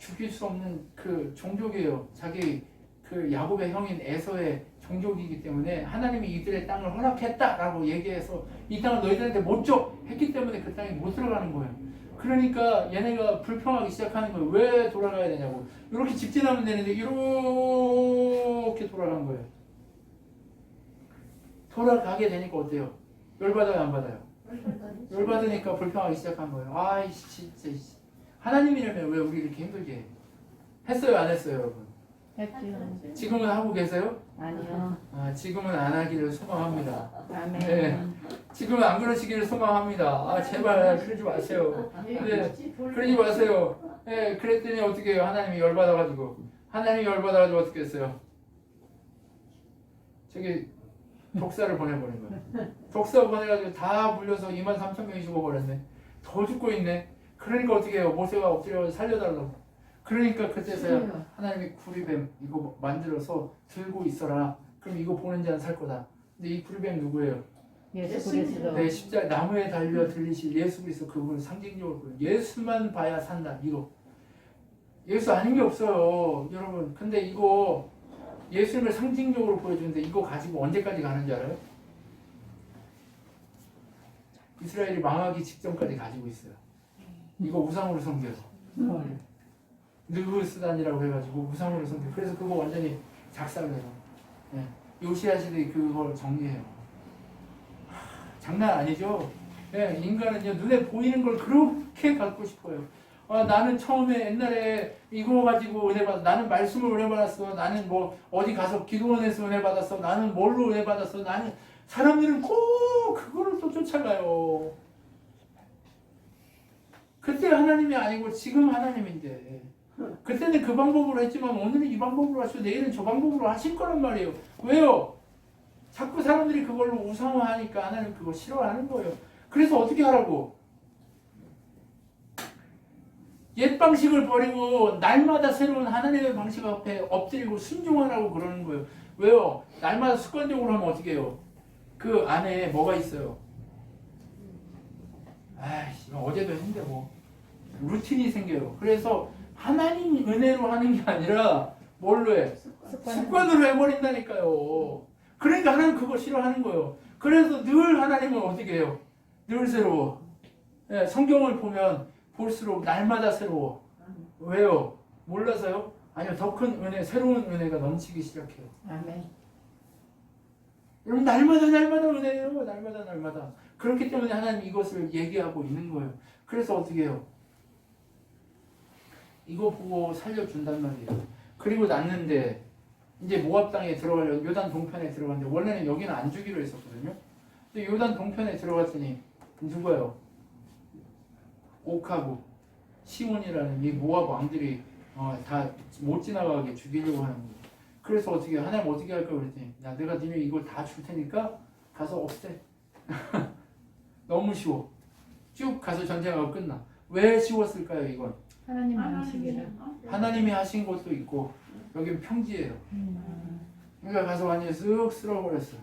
죽일 수 없는 그 종족이에요. 자기 그 야곱의 형인 에서의 종족이기 때문에 하나님이 이들의 땅을 허락했다라고 얘기해서 이 땅을 너희들한테 못 줘 했기 때문에 그 땅에 못 들어가는 거예요. 그러니까 얘네가 불평하기 시작하는 거예요. 왜 돌아가야 되냐고. 이렇게 직진하면 되는데 이렇게 돌아간 거예요. 돌아가게 되니까 어때요? 열받아요, 안 받아요? 열받으니까 불평하기 시작한 거예요. 아이씨, 진짜. 하나님이라면 왜 우리 이렇게 힘들게 해? 했어요, 안 했어요, 여러분? 했죠. 지금은 하고 계세요? 아니요. 지금은 안 하기를 소망합니다. 아멘. 네. 지금은 안 그러시기를 소망합니다. 제발 그러지 마세요. 네, 그러지 마세요. 네, 그랬더니 어떻게 해요? 하나님이 열받아가지고. 어떻게 했어요? 저기 독사를 보내버린 거예요. 독사 보내가지고 다 물려서 23,000명이 죽어버렸네. 더 죽고 있네. 그러니까 어떻게 해요? 모세가 엎드려 살려달라고. 그러니까 그때서야 하나님이 구리뱀 이거 만들어서 들고 있어라. 그럼 이거 보는 자는 살 거다. 근데 이 구리뱀 누구예요? 예수 그리스도. 네, 십자가 나무에 달려 들리실 예수 그리스도 그분을 상징적으로 보여요. 예수만 봐야 산다. 이거 예수 아닌 게 없어요, 여러분. 근데 이거 예수님을 상징적으로 보여주는데 이거 가지고 언제까지 가는 줄 알아요? 이스라엘이 망하기 직전까지 가지고 있어요. 이거 우상으로 섬겨요. 느흐스단이라고 해가지고 우상으로 섬겨요. 그래서 그거 완전히 작살을 해요. 네. 요시야 시대에 그걸 정리해요. 장난 아니죠? 네, 인간은요 눈에 보이는 걸 그렇게 갖고 싶어요. 나는 처음에 옛날에 이거 가지고 은혜 받았어. 나는 말씀을 은혜 받았어. 나는 뭐 어디 가서 기도원에서 은혜 받았어. 나는 뭘로 은혜 받았어. 나는 사람들은 꼭 그거를 또 쫓아가요. 그때 하나님이 아니고 지금 하나님인데 그때는 그 방법으로 했지만 오늘은 이 방법으로 하시고 내일은 저 방법으로 하실 거란 말이에요. 왜요? 자꾸 사람들이 그걸로 우상화하니까 하나님 그거 싫어하는 거예요. 그래서 어떻게 하라고? 옛 방식을 버리고 날마다 새로운 하나님의 방식 앞에 엎드리고 순종하라고 그러는 거예요. 왜요? 날마다 습관적으로 하면 어떻게 해요? 그 안에 뭐가 있어요? 어제도 했는데 뭐 루틴이 생겨요. 그래서 하나님 은혜로 하는 게 아니라 뭘로 해? 습관으로 해버린다니까요. 그러니까 하나님 그거 싫어하는 거예요. 그래서 늘 하나님은 어떻게 해요? 늘 새로워. 네, 성경을 보면 볼수록 날마다 새로워. 왜요? 몰라서요? 아니요, 더 큰 은혜, 새로운 은혜가 넘치기 시작해요. 아멘. 여러분 날마다 은혜예요. 날마다. 그렇기 때문에 하나님 이것을 얘기하고 있는 거예요. 그래서 어떻게 해요? 이거 보고 살려준단 말이에요. 그리고 났는데 이제 모압 땅에 들어가려고 요단 동편에 들어갔는데 원래는 여기는 안 주기로 했었거든요. 근데 요단 동편에 들어갔더니 누구예요? 옥하고 시몬이라는 이 모압 왕들이 다 못 지나가게 죽이려고 하는 거예요. 그래서 어떻게 해요? 하나님 어떻게 할까 그랬더니 야 내가 니네 이걸 다 줄 테니까 가서 없애. 너무 쉬워. 쭉 가서 전쟁하고 끝나. 왜 쉬웠을까요 이건? 하나님 방식이라. 하나님이 하신 것도 있고 여긴 평지예요. 그러니까 가서 완전히 쓱 쓸어버렸어요.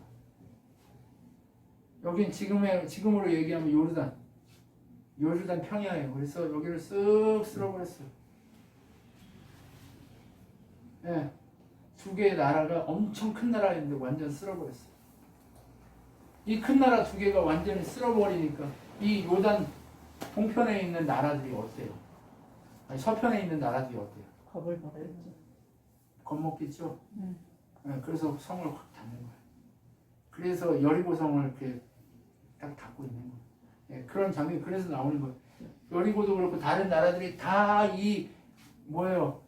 여긴 지금으로 얘기하면 요르단 평야예요. 그래서 여기를 쓱 쓸어버렸어요. 네. 두 개의 나라가 엄청 큰 나라인데 완전 쓸어버렸어요. 이 큰 나라 두 개가 완전히 쓸어버리니까 이 요단 동편에 있는 나라들이 어때요? 아니, 서편에 있는 나라들이 어때요? 겁을 먹었죠. 겁먹겠죠? 네, 그래서 성을 확 닫는 거예요. 그래서 여리고 성을 이렇게 딱 닫고 있는 거예요. 네, 그런 장면이 그래서 나오는 거예요. 여리고도 그렇고 다른 나라들이 다 이 뭐예요?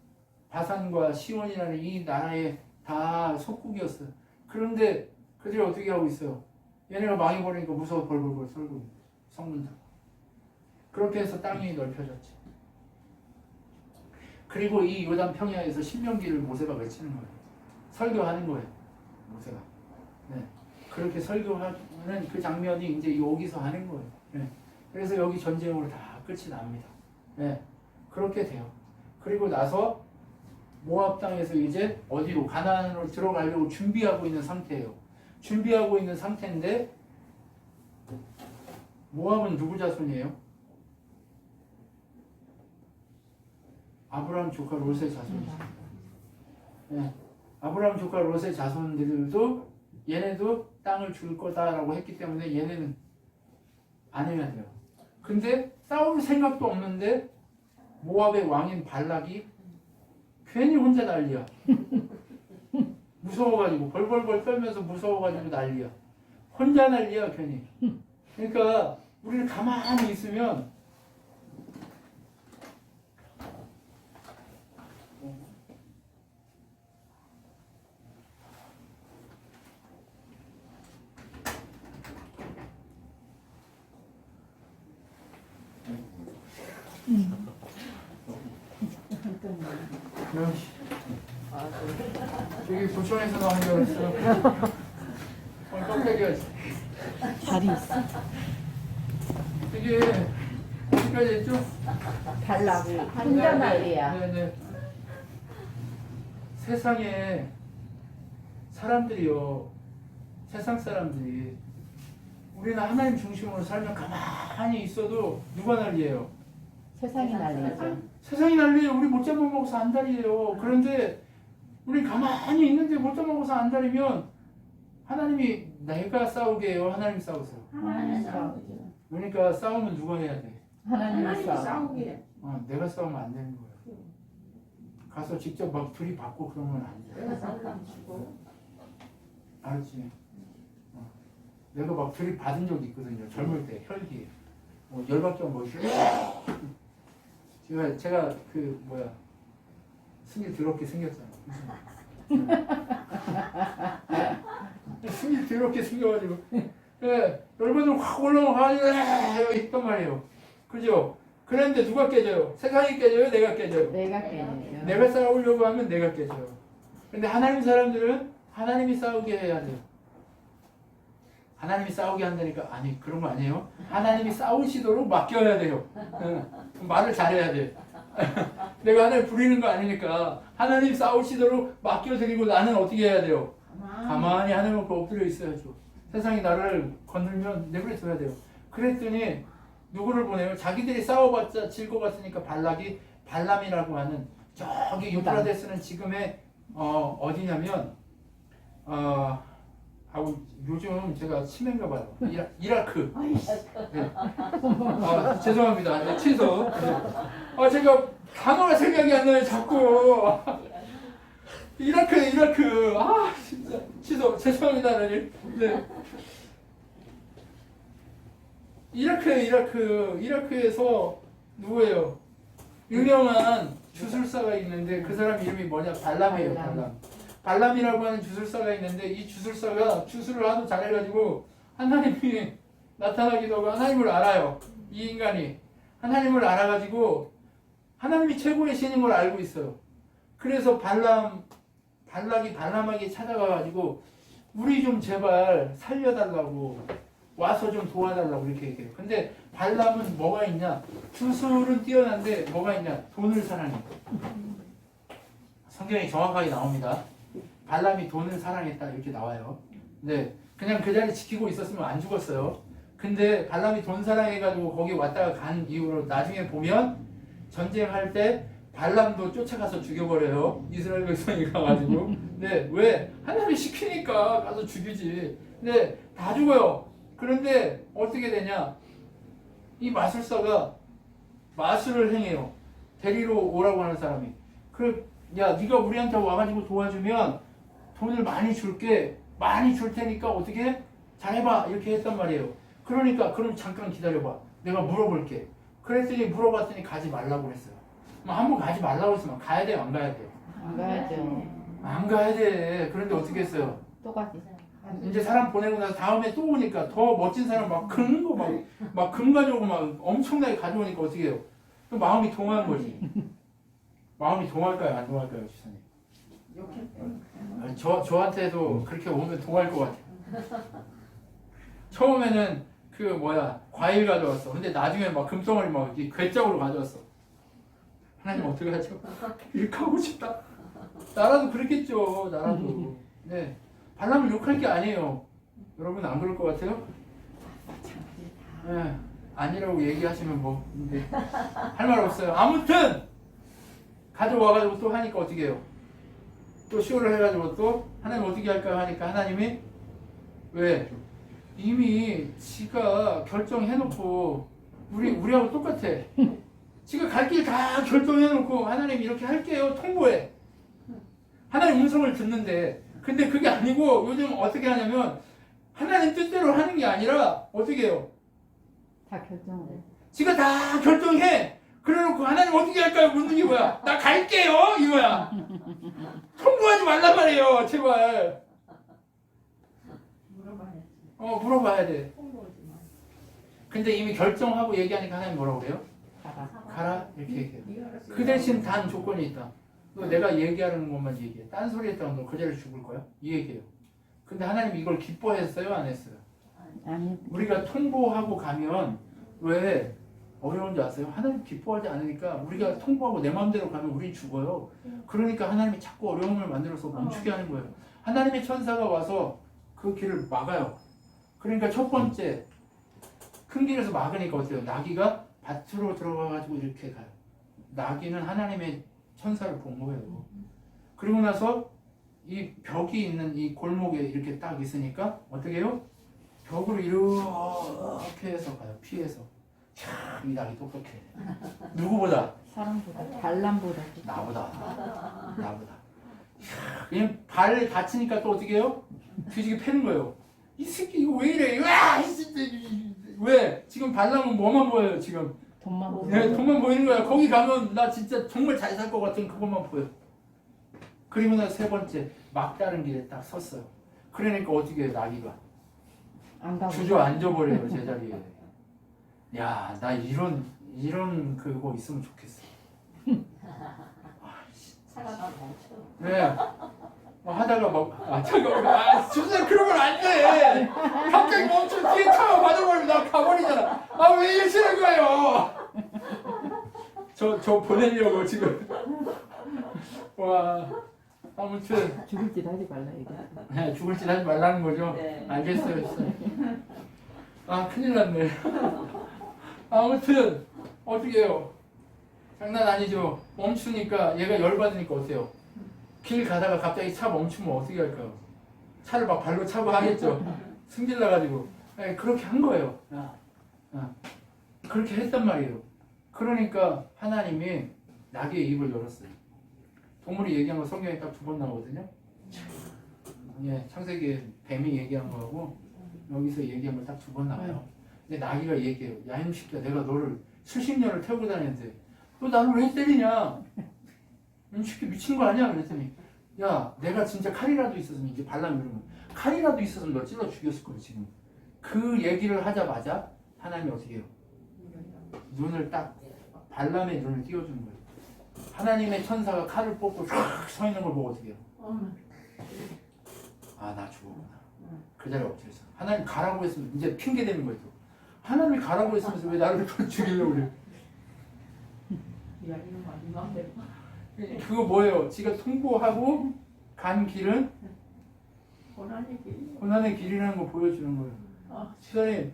바산과 시온이라는 이 나라에 다 속국이었어요. 그런데 그들이 어떻게 하고 있어요? 얘네가 망해버리니까 무서워 벌벌벌 썰고 있는 거예요. 성문 닫고. 그렇게 해서 땅이 넓혀졌지. 그리고 이 요단 평야에서 신명기를 모세가 외치는 거예요. 설교하는 거예요. 모세가. 네. 그렇게 설교하는 그 장면이 이제 여기서 하는 거예요. 네. 그래서 여기 전쟁으로 다 끝이 납니다. 네. 그렇게 돼요. 그리고 나서 모압 땅에서 이제 어디로 가나안으로 들어가려고 준비하고 있는 상태예요. 준비하고 있는 상태인데 모압은 누구 자손이에요? 아브라함 조카 롯의 자손이죠. 네. 아브라함 조카 롯의 자손들도 얘네도 땅을 줄 거다라고 했기 때문에 얘네는 안 해야 돼요. 근데 싸울 생각도 없는데 모압의 왕인 발락이 괜히 혼자 난리야. 무서워가지고 벌벌벌 떨면서 무서워가지고 난리야. 혼자 난리야 괜히. 그러니까 우리는 가만히 있으면 저기 부천에서 나온 줄 알았어. 깜짝이야. 발이 있어. 이게 어디까지 했죠? 발라고 혼자 난리야. 네네. 세상에 사람들이요, 세상 사람들이 우리는 하나님 중심으로 살면 가만히 있어도 누가 난리예요? 세상이 난리죠. 세상이 난리예요. 우리 못 잡아먹어서 안달이에요. 그런데 우리 가만히 있는데 못 잡아먹어서 안달이면 하나님이 내가 싸우게 해요? 하나님 싸우세요? 하나님 싸우죠. 그러니까 싸우면 누가 해야 돼? 하나님이 싸우. 싸우게. 내가 싸우면 안 되는 거예요. 가서 직접 막 들이받고 그러면 안 돼. 내가 싸우면 주고. 알았지? 내가 막 들이받은 적이 있거든요. 젊을 때 혈기. 열받게 하면 제가 그 뭐야 승질 더럽게 생겼잖아. 승질 더럽게 생겨가지고 열받으면 확 올라가가지고 여기 있단 말이에요. 그죠? 그런데 누가 깨져요? 세상이 깨져요? 내가 깨져요? 내가 깨지죠. 내가 싸우려고 하면 내가 깨져요. 근데 하나님 사람들은 하나님이 싸우게 해야 돼요. 하나님이 싸우게 한다니까 아니 그런 거 아니에요. 하나님이 싸우시도록 맡겨야 돼요. 말을 잘해야 돼. 내가 하나님 부리는 거 아니니까 하나님 싸우시도록 맡겨드리고 나는 어떻게 해야 돼요? 가만히 하나님 앞에 엎드려 있어야죠. 세상이 나를 건들면 내버려둬야 돼요. 그랬더니 누구를 보내요? 자기들이 싸워봤자 질 것 같으니까 발락이 발람이라고 하는 저기 유프라데스는 지금의 어디냐면 요즘 제가 치매인가 봐요. 이라크. 네. 죄송합니다. 네, 취소. 네. 제가 단어가 생각이 안 나요. 자꾸. 이라크. 진짜 취소. 죄송합니다, 하나님. 네. 이라크에서 누구예요? 유명한 주술사가 있는데 그 사람 이름이 뭐냐? 발람이에요. 발람이라고 하는 주술사가 있는데 이 주술사가 주술을 하도 잘해가지고 하나님이 나타나기도 하고 하나님을 알아요. 이 인간이 하나님을 알아가지고 하나님이 최고의 신인 걸 알고 있어요. 그래서 발락이 발람에게 찾아가가지고 우리 좀 제발 살려달라고 와서 좀 도와달라고 이렇게 얘기해요. 근데 발람은 뭐가 있냐? 주술은 뛰어난데 뭐가 있냐? 돈을 사랑해. 성경에 정확하게 나옵니다. 발람이 돈을 사랑했다 이렇게 나와요. 네, 그냥 그 자리 지키고 있었으면 안 죽었어요. 근데 발람이 돈 사랑해가지고 거기 왔다가 간 이후로 나중에 보면 전쟁할 때 발람도 쫓아가서 죽여버려요. 이스라엘 백성이 가가지고. 네, 왜? 하나님이 시키니까 가서 죽이지. 네, 다 죽어요. 그런데 어떻게 되냐? 이 마술사가 마술을 행해요. 데리러 오라고 하는 사람이. 야, 네가 우리한테 와가지고 도와주면 돈을 많이 줄게. 많이 줄 테니까 어떻게? 잘해봐. 이렇게 했단 말이에요. 그러니까 그럼 잠깐 기다려봐. 내가 물어볼게. 그랬더니 물어봤더니 가지 말라고 했어요. 한번 가지 말라고 했으면 가야 돼요? 안 가야 돼요? 안 가야죠. 안 가야 돼. 그런데 어떻게 했어요? 또 가지. 이제 사람 보내고 나서 다음에 또 오니까 더 멋진 사람 막 큰 거 막 금 가져오고 막 엄청나게 가져오니까 어떻게 해요? 또 마음이 동한 거지. 마음이 동할까요? 안 동할까요? 지사님? 저한테도 그렇게 오면 동할 것 같아요. 처음에는 과일 가져왔어. 근데 나중에 막 금덩어리 막 괴짝으로 가져왔어. 하나님 어떻게 하죠? 이렇게 하고 싶다. 나라도 그랬겠죠. 나라도. 네. 발람을 욕할 게 아니에요. 여러분 안 그럴 것 같아요? 네. 아니라고 얘기하시면 뭐 근데 할 말 없어요. 아무튼 가져와가지고 또 하니까 어떻게 해요? 또 쇼를 해가지고 또 하나님 어떻게 할까 하니까 하나님이 왜? 이미 지가 결정해놓고 우리하고 똑같아. 지가 갈 길 다 결정해놓고 하나님 이렇게 할게요. 통보해. 하나님 음성을 듣는데 근데 그게 아니고 요즘 어떻게 하냐면 하나님 뜻대로 하는 게 아니라 어떻게 해요? 다 결정을 해. 지가 다 결정해. 그래놓고 하나님 어떻게 할까요? 묻는 게 뭐야? 나 갈게요 이거야. 통보하지 말란 말이에요. 제발. 물어봐야지. 물어봐야 돼. 홍보하지 마. 근데 이미 결정하고 얘기하니까 하나님 뭐라고 그래요? 가라. 가라 이렇게 얘기해요. 네가 알아서 그 대신 단 조건이 있다. 너 내가 얘기하는 것만 얘기해. 딴 소리 했다가 너 그 자리에 죽을 거야? 이 얘기예요. 근데 하나님 이걸 기뻐했어요? 안 했어요? 아니, 우리가 통보하고 가면 왜 어려운지 아세요? 하나님 기뻐하지 않으니까 우리가 통보하고 내 마음대로 가면 우린 죽어요. 그러니까 하나님이 자꾸 어려움을 만들어서 멈추게 하는 거예요. 하나님의 천사가 와서 그 길을 막아요. 그러니까 첫 번째 큰 길에서 막으니까 어때요? 나귀가 밭으로 들어가가지고 이렇게 가요. 나귀는 하나님의 천사를 본 거예요. 그리고 나서 이 벽이 있는 이 골목에 이렇게 딱 있으니까 어떻게 해요? 벽으로 이렇게 해서 가요. 피해서. 참, 이 나귀 똑똑해. 누구보다? 사람보다, 반란보다. 나보다. 그냥 발 다치니까 또 어떻게 해요? 뒤지게 패는 거예요. 이 새끼 이거 왜 이래? 와! 왜? 지금 발라면 뭐만 보여요, 지금? 돈만 보고. 네, 돈만 보이는 거야. 거기 가면 나 진짜 정말 잘 살 것 같은 그것만 보여. 그리고 나서 세 번째, 막다른 길에 딱 섰어요. 그러니까 어떻게 해요, 나귀가? 안 가고. 주저앉아버려요, 제자리에. 야, 나 이런 그거 있으면 좋겠어. 차가 다 멈춰. 왜? 하다가 막, 잠깐만, 주선 그러면 안 돼! 갑자기 멈춰, 뒤에 차가 맞아버리면 나 가버리잖아. 왜 이러시는 거예요? 저 보내려고 지금. 와, 아무튼. 죽을 짓 하지 말라, 이게. 네, 죽을 짓 하지 말라는 거죠? 네. 알겠어요. 큰일 났네. 아무튼, 어떻게 해요? 장난 아니죠? 멈추니까, 얘가 열받으니까 어때요? 길 가다가 갑자기 차 멈추면 어떻게 할까요? 차를 막 발로 차고 하겠죠? 승질 나가지고. 네, 그렇게 한 거예요. 그렇게 했단 말이에요. 그러니까 하나님이 나귀의 입을 열었어요. 동물이 얘기한 거 성경에 딱 2번 나오거든요. 예, 창세기에 뱀이 얘기한 거하고 여기서 얘기한 거 딱 2번 나와요. 근데 나귀가 얘기해요. 야, 이 새끼야, 내가 너를 70년을 태우고 다녔는데 너 나를 왜 때리냐? 이 새끼 미친 거 아니야? 그랬더니 야, 내가 진짜 칼이라도 있었으면 이제 발람 이러면 칼이라도 있었으면 너 찔러 죽였을 거야 지금. 그 얘기를 하자마자 하나님이 어떻게 해요? 눈을 딱 발람의 눈을 띄워주는 거예요. 하나님의 천사가 칼을 뽑고 쫙 서 있는 걸 보고 어떻게 해요? 나 죽었구나. 그 자리에 엎드려서 하나님 가라고 했으면 이제 핑계 대는 거예요. 하나님이 가라고 했으면서 왜 나를 또 죽이려고 그래? 이야기는 막 이맘대로. 그거 뭐예요? 지가 통보하고 간 길은 고난의 길. 고난의 길이라는 거 보여주는 거예요. 아, 시간에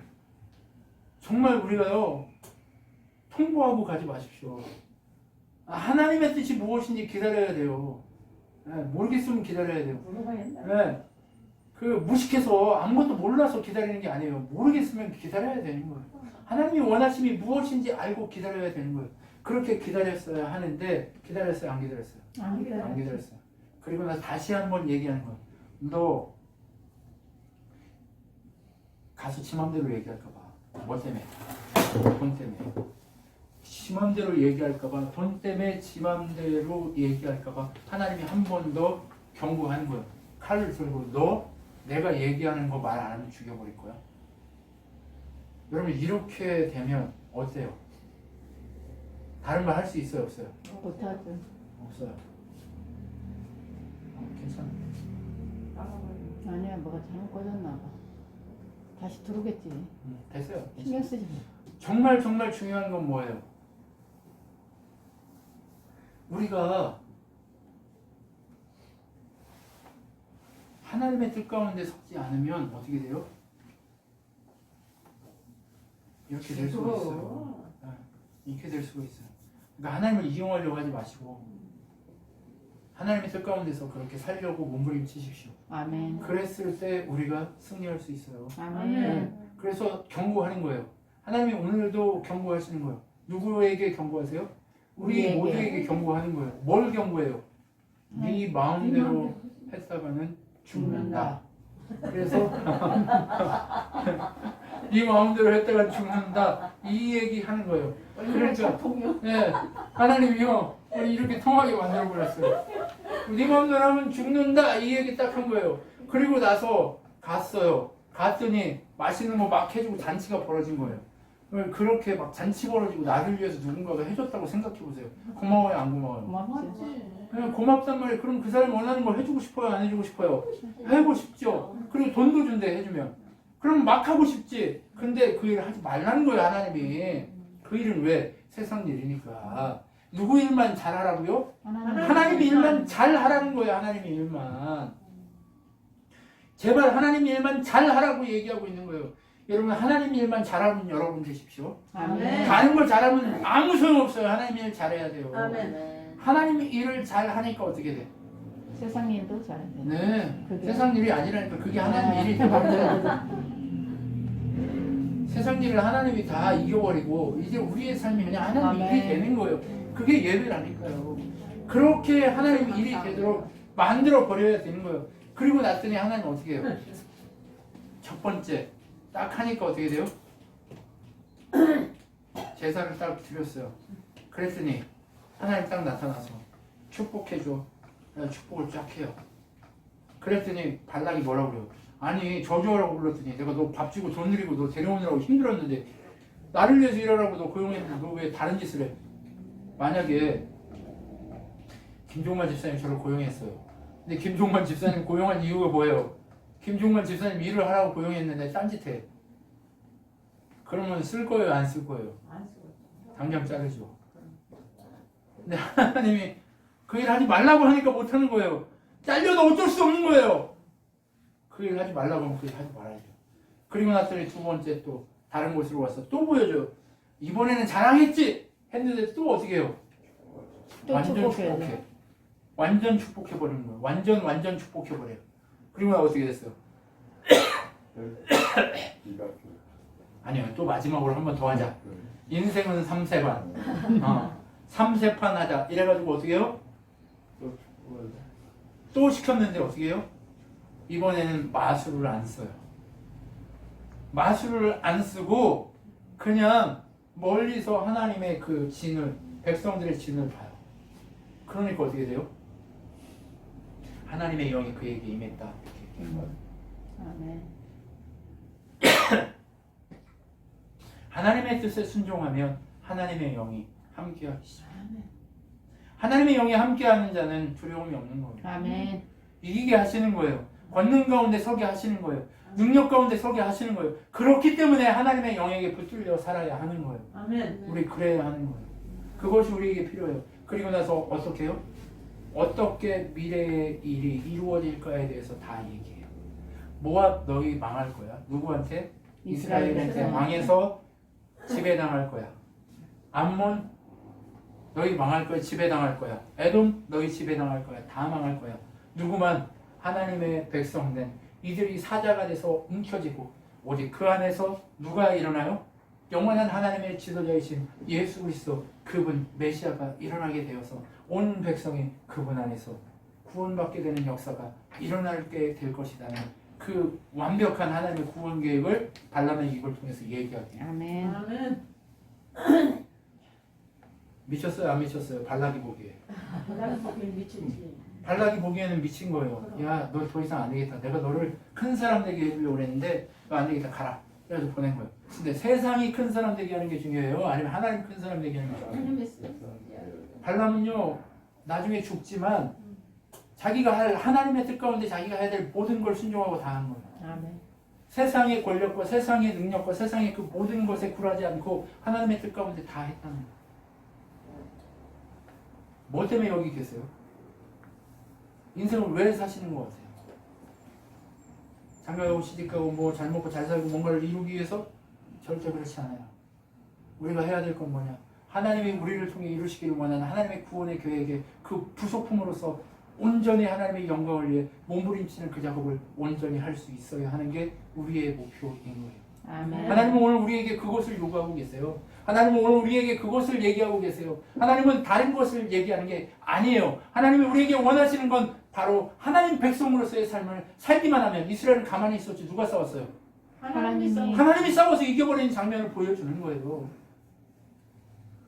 정말 우리가요 통보하고 가지 마십시오. 하나님의 뜻이 무엇인지 기다려야 돼요. 모르겠으면 기다려야 돼요. 물어봐야 한다. 네. 그 무식해서 아무것도 몰라서 기다리는 게 아니에요. 모르겠으면 기다려야 되는 거예요. 하나님이 원하심이 무엇인지 알고 기다려야 되는 거예요. 그렇게 기다렸어야 하는데 기다렸어요? 안 기다렸어요? 안 기다려. 안 기다렸어요. 그리고 나서 다시 한번 얘기하는 거예요. 너 가서 지 맘대로 얘기할까 봐. 뭐 때문에? 돈 때문에. 지 맘대로 얘기할까 봐. 돈 때문에 지 맘대로 얘기할까 봐. 하나님이 한 번 더 경고하는 거예요. 칼을 들고 너 내가 얘기하는 거 말 안 하면 죽여버릴 거야. 여러분 이렇게 되면 어때요? 다른 말 할 수 있어요? 없어요? 못하죠. 없어요. 괜찮아. 나가버려. 아니야, 뭐가 잘못 꺼졌나 봐. 다시 들어오겠지. 됐어요. 신경 쓰지 마. 정말 중요한 건 뭐예요? 우리가 하나님의 뜻 가운데 섰지 않으면 어떻게 돼요? 이렇게 될 수가 있어요. 이렇게 될 수가 있어요. 그러니까 하나님을 이용하려고 하지 마시고 하나님의 뜻 가운데서 그렇게 살려고 몸부림치십시오. 아멘. 그랬을 때 우리가 승리할 수 있어요. 아멘. 그래서 경고하는 거예요. 하나님이 오늘도 경고하시는 거예요. 누구에게 경고하세요? 우리 우리에게. 모두에게 경고하는 거예요. 뭘 경고해요? 네 마음대로 했다가는 죽는다. 그래서 네 마음대로 했다가 죽는다. 이 얘기 하는 거예요. 그러니까 통역. 네, 하나님이요 우리 이렇게 통하게 만들어 버렸어요. 네 마음대로 하면 죽는다. 이 얘기 딱 한 거예요. 그리고 나서 갔어요. 갔더니 맛있는 거 막 해주고 잔치가 벌어진 거예요. 그렇게 막 잔치 벌어지고 나를 위해서 누군가가 해줬다고 생각해 보세요. 고마워요, 안 고마워요? 고맙지. 그냥 고맙단 말이에요. 그럼 그 사람이 원하는 걸 해주고 싶어요, 안 해주고 싶어요? 해고 싶죠. 그리고 돈도 준대 해주면. 그럼 막 하고 싶지. 근데 그 일을 하지 말라는 거예요, 하나님이. 그 일은 왜? 세상 일이니까. 누구 일만 잘하라고요? 하나님 일만 잘하라는 거예요, 하나님 일만. 제발 하나님 일만 잘하라고 얘기하고 있는 거예요. 여러분 하나님 일만 잘하면 여러분 되십시오. 아멘. 다른 걸 잘하면 아무 소용없어요. 하나님 일 잘해야 돼요. 아멘. 하나님 일을 잘하니까 어떻게 돼? 세상 일도 잘해. 네. 그게- 세상 일이 아니라니까 그게 하나님 일이 돼버려요. 세상 일을 하나님이 다 이겨버리고 이제 우리의 삶이 그냥 하나님 일이 아멘. 되는 거예요. 그게 예배라니까요. 그렇게 하나님 일이 되도록 만들어 버려야 되는 거예요. 그리고 났더니 하나님 어떻게 해요? 첫 번째 딱 하니까 어떻게 돼요? 제사를 딱 드렸어요. 그랬더니 하나님 딱 나타나서 축복해줘. 내가 축복을 쫙 해요. 그랬더니 발락이 뭐라고 그래요? 아니 저주하라고 불렀더니 내가 너 밥 주고 돈 드리고 너 데려오느라고 힘들었는데 나를 위해서 일하라고 너 고용했는데 너 왜 다른 짓을 해? 만약에 김종만 집사님 저를 고용했어요. 근데 김종만 집사님 고용한 이유가 뭐예요? 김종만 집사님 일을 하라고 고용했는데 딴짓해. 그러면 쓸 거예요, 안 쓸 거예요? 안 쓰고. 당장 자르죠. 근데 하나님이 그 일 하지 말라고 하니까 못 하는 거예요. 잘려도 어쩔 수 없는 거예요. 그 일 하지 말라고 하면 그 일 하지 말아야죠. 그리고 났더니 두 번째 또 다른 곳으로 와서 또 보여줘요. 이번에는 잘하겠지 했는데 또 어떻게 해요? 또 완전 축복해야 축복해. 돼. 완전 축복해버리는 거예요. 완전 축복해버려요. 그리고 나 어떻게 됐어요? 아니요, 또 마지막으로 한 번 더 하자. 인생은 3세판. 3세판 하자. 이래가지고 어떻게 해요? 또 시켰는데 어떻게 해요? 이번에는 마술을 안 써요. 마술을 안 쓰고 그냥 멀리서 하나님의 그 진을, 백성들의 진을 봐요. 그러니까 어떻게 돼요? 하나님의 영이 그에게 임했다. 이렇게 얘기한 거예요. 아멘. 하나님의 뜻에 순종하면 하나님의 영이 함께하시죠. 하나님의 영이 함께하는 자는 두려움이 없는 거예요. 아멘. 이기게 하시는 거예요. 권능 가운데 서게 하시는 거예요. 능력 가운데 서게 하시는 거예요. 그렇기 때문에 하나님의 영에게 붙들려 살아야 하는 거예요. 아멘. 우리 그래야 하는 거예요. 그것이 우리에게 필요해요. 그리고 나서 어떻게 해요? 어떻게 미래의 일이 이루어질까에 대해서 다 얘기해요. 모압 너희 망할 거야. 누구한테? 이스라엘한테 망해서 지배당할 거야. 암몬 너희 망할 거야. 지배당할 거야. 에돔 너희 지배당할 거야. 다 망할 거야. 누구만 하나님의 백성된 이들이 사자가 돼서 움켜쥐고 오직 그 안에서 누가 일어나요? 영원한 하나님의 지도자이신 예수 그리스도 그분 메시아가 일어나게 되어서 온 백성이 그분 안에서 구원받게 되는 역사가 일어나게 될 것이라는 그 완벽한 하나님의 구원 계획을 발람의 입을 통해서 얘기하게. 아멘. 아멘. 미쳤어요, 안 미쳤어요? 발락이 보기에. 나는 거기 미치지. 발락이 보기에는 미친 거예요. 야, 너 더 이상 안 되겠다. 내가 너를 큰 사람 되게 해주려고 그랬는데 너 안 되겠다. 가라. 그래서 보낸 거예요. 근데 세상이 큰 사람 되게 하는 게 중요해요? 아니면 하나님 큰 사람 되게 하는 게 중요해요? 하나님의 쓰. 발람은요 나중에 죽지만 자기가 할 하나님의 뜻 가운데 자기가 해야 될 모든 걸 순종하고 다 한 거예요. 아멘. 세상의 권력과 세상의 능력과 세상의 그 모든 것에 굴하지 않고 하나님의 뜻 가운데 다 했다는 거예요. 뭐 때문에 여기 계세요? 인생을 왜 사시는 것 같아요? 장가가고 시집가고 뭐 잘 먹고 잘 살고 뭔가를 이루기 위해서? 절대 그렇지 않아요. 우리가 해야 될 건 뭐냐? 하나님이 우리를 통해 이루시기를 원하는 하나님의 구원의 계획에 그 부속품으로서 온전히 하나님의 영광을 위해 몸부림치는 그 작업을 온전히 할 수 있어야 하는 게 우리의 목표인 거예요. 아멘. 하나님은 오늘 우리에게 그것을 요구하고 계세요. 하나님은 오늘 우리에게 그것을 얘기하고 계세요. 하나님은 다른 것을 얘기하는 게 아니에요. 하나님이 우리에게 원하시는 건 바로 하나님 백성으로서의 삶을 살기만 하면. 이스라엘은 가만히 있었지. 누가 싸웠어요? 하나님이 하나님이 싸워서 이겨버리는 장면을 보여주는 거예요.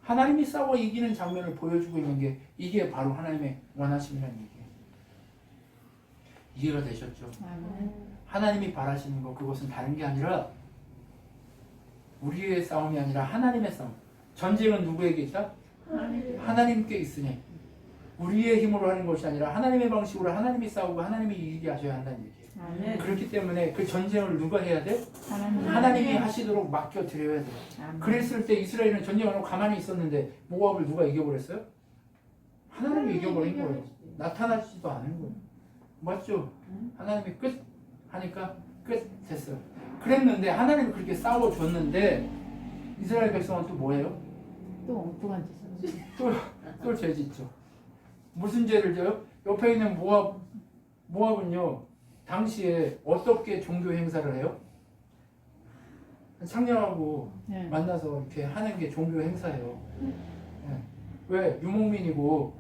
하나님이 싸워 이기는 장면을 보여주고 있는 게 이게 바로 하나님의 원하심이라는 얘기예요. 이해가 되셨죠? 아멘. 하나님이 바라시는 거 그것은 다른 게 아니라 우리의 싸움이 아니라 하나님의 싸움. 전쟁은 누구에게 있다? 하나님께 있으니 우리의 힘으로 하는 것이 아니라 하나님의 방식으로 하나님이 싸우고 하나님이 이기게 하셔야 한다는 얘기예요. 아멘. 그렇기 때문에 그 전쟁을 누가 해야 돼? 하나님. 하나님이 하시도록 맡겨드려야 돼요. 아멘. 그랬을 때 이스라엘은 전쟁하고 가만히 있었는데 모압을 누가 이겨버렸어요? 하나님이 이겨버린 거예요. 나타나지도 않은 거예요. 맞죠? 하나님이 끝 하니까 끝 됐어요. 그랬는데 하나님이 그렇게 싸워줬는데 이스라엘 백성은 또 뭐예요? 또 엉뚱한 짓을. 또 죄 짓죠. 무슨 죄를 져요? 옆에 있는 모압은요 당시에 어떻게 종교 행사를 해요? 창녀하고 네. 만나서 이렇게 하는 게 종교 행사예요. 네. 왜? 유목민이고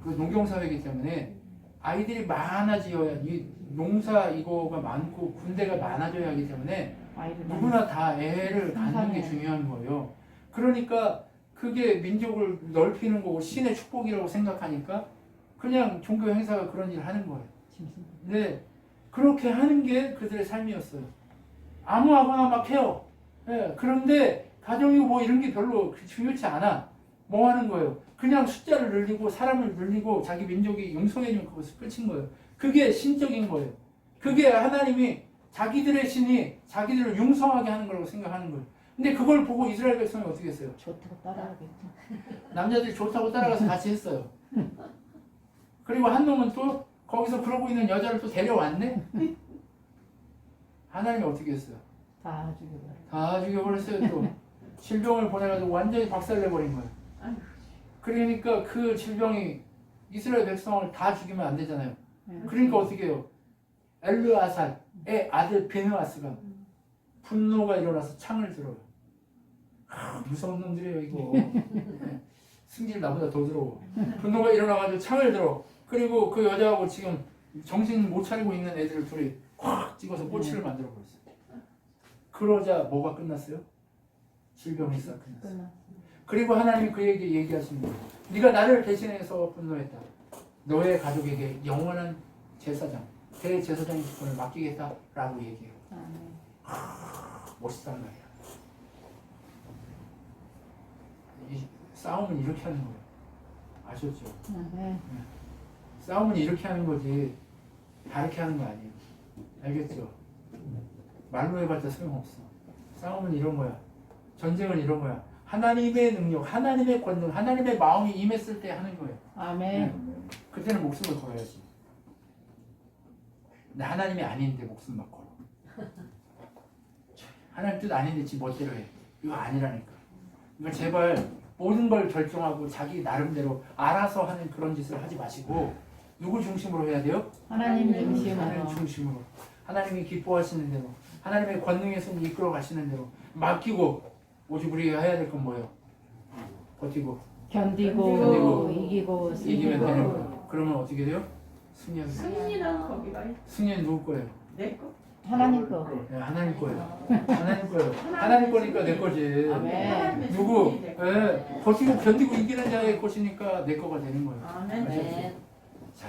그 농경사회이기 때문에 아이들이 많아져야 이 농사 이거가 많고 군대가 많아져야 하기 때문에 아이들 누구나 다 애를 갖는 게 중요한 거예요. 그러니까 그게 민족을 넓히는 거고 신의 축복이라고 생각하니까 그냥 종교 행사가 그런 일을 하는 거예요. 네, 그렇게 하는 게 그들의 삶이었어요. 아무하거나 막 해요. 예, 그런데 가정이고 뭐 이런 게 별로 중요치 않아. 뭐 하는 거예요? 그냥 숫자를 늘리고 사람을 늘리고 자기 민족이 용서해주면 그것을 끝인 거예요. 그게 신적인 거예요. 그게 하나님이 자기들의 신이 자기들을 융성하게 하는 거라고 생각하는 거예요. 근데 그걸 보고 이스라엘 백성이 어떻게 했어요? 좋다고 따라하겠죠. 남자들이 좋다고 따라가서 같이 했어요. 그리고 한 놈은 또 거기서 그러고 있는 여자를 또 데려왔네? 하나님이 어떻게 했어요? 다 죽여버려. 다 죽여버렸어요. 또 질병을 보내가지고 완전히 박살내버린 거예요. 그러니까 그 질병이 이스라엘 백성을 다 죽이면 안 되잖아요. 그러니까 어떻게 해요? 엘르아살의 아들 베느아스가 분노가 일어나서 창을 들어요. 무서운 놈들이에요 이거. 네. 승질 나보다 더 들어. 분노가 일어나가지고 창을 들어. 그리고 그 여자하고 지금 정신 못 차리고 있는 애들 둘이 확 찍어서 꼬치를 만들어 버렸어요. 그러자 뭐가 끝났어요? 질병이 싹 끝났어요. 그리고 하나님이 그에게 얘기하시는 거예요. 네가 나를 대신해서 분노했다. 너의 가족에게 영원한 제사장, 대제사장의 직분을 맡기겠다라고 얘기해요. 아멘. 멋있단 말이야. 이 싸움은 이렇게 하는 거예요. 아셨죠? 네. 싸움은 이렇게 하는 거지 다르게 하는 거 아니에요. 알겠죠? 말로 해봤자 소용없어. 싸움은 이런 거야. 전쟁은 이런 거야. 하나님의 능력, 하나님의 권능, 하나님의 마음이 임했을 때 하는 거예요. 아멘. 그때는 목숨을 걸어야지. 근데 하나님이 아닌데 목숨 막 걸어. 하나님 뜻 아닌데 지 멋대로 해. 이거 아니라니까. 그러니까 제발 모든 걸 결정하고 자기 나름대로 알아서 하는 그런 짓을 하지 마시고 누구 중심으로 해야 돼요? 하나님 하나님 중심으로. 중심으로. 하나님이 기뻐하시는 대로, 하나님의 권능의 손이 이끌어 가시는 대로 맡기고 오직 우리가 해야 될 건 뭐예요? 버티고 견디고 이기고 이기면 승리고. 되는 거예요. 그러면 어떻게 돼요? 승리하게 돼요. 승리는 거기가 승리는 누구 거예요? 내 거. 하나님 거. 네, 하나님 거예요. 하나님 거예요. 하나님 거니까 내 거지. 아멘. 누구? 예, 버티고 견디고 이기는 자의 것이니까 내 거가 되는 거예요. 아멘. 아셨죠? 자,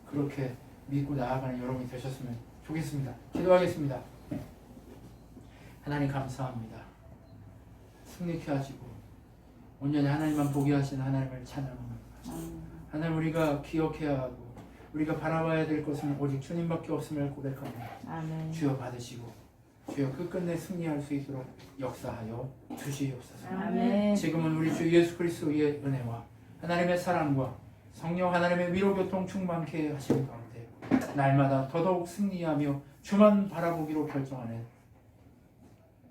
그렇게 믿고 나아가는 여러분이 되셨으면 좋겠습니다. 기도하겠습니다. 하나님 감사합니다. 승리케 하시고 온전히 하나님만 보게 하신 하나님을 찬양합니다. 하나님 우리가 기억해야 하고 우리가 바라봐야 될 것은 오직 주님밖에 없음을 고백합니다. 아멘. 주여 받으시고 주여 끝끝내 승리할 수 있도록 역사하여 주시옵소서. 아멘. 지금은 우리 주 예수 그리스도의 은혜와 하나님의 사랑과 성령 하나님의 위로 교통 충만케 하시는 가운데 날마다 더더욱 승리하며 주만 바라보기로 결정하는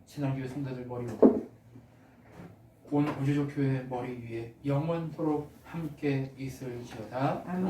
신앙교회 성도들 머리로 온 우주적 교회 머리 위에 영원토록 함께 있을지어다. 아멘.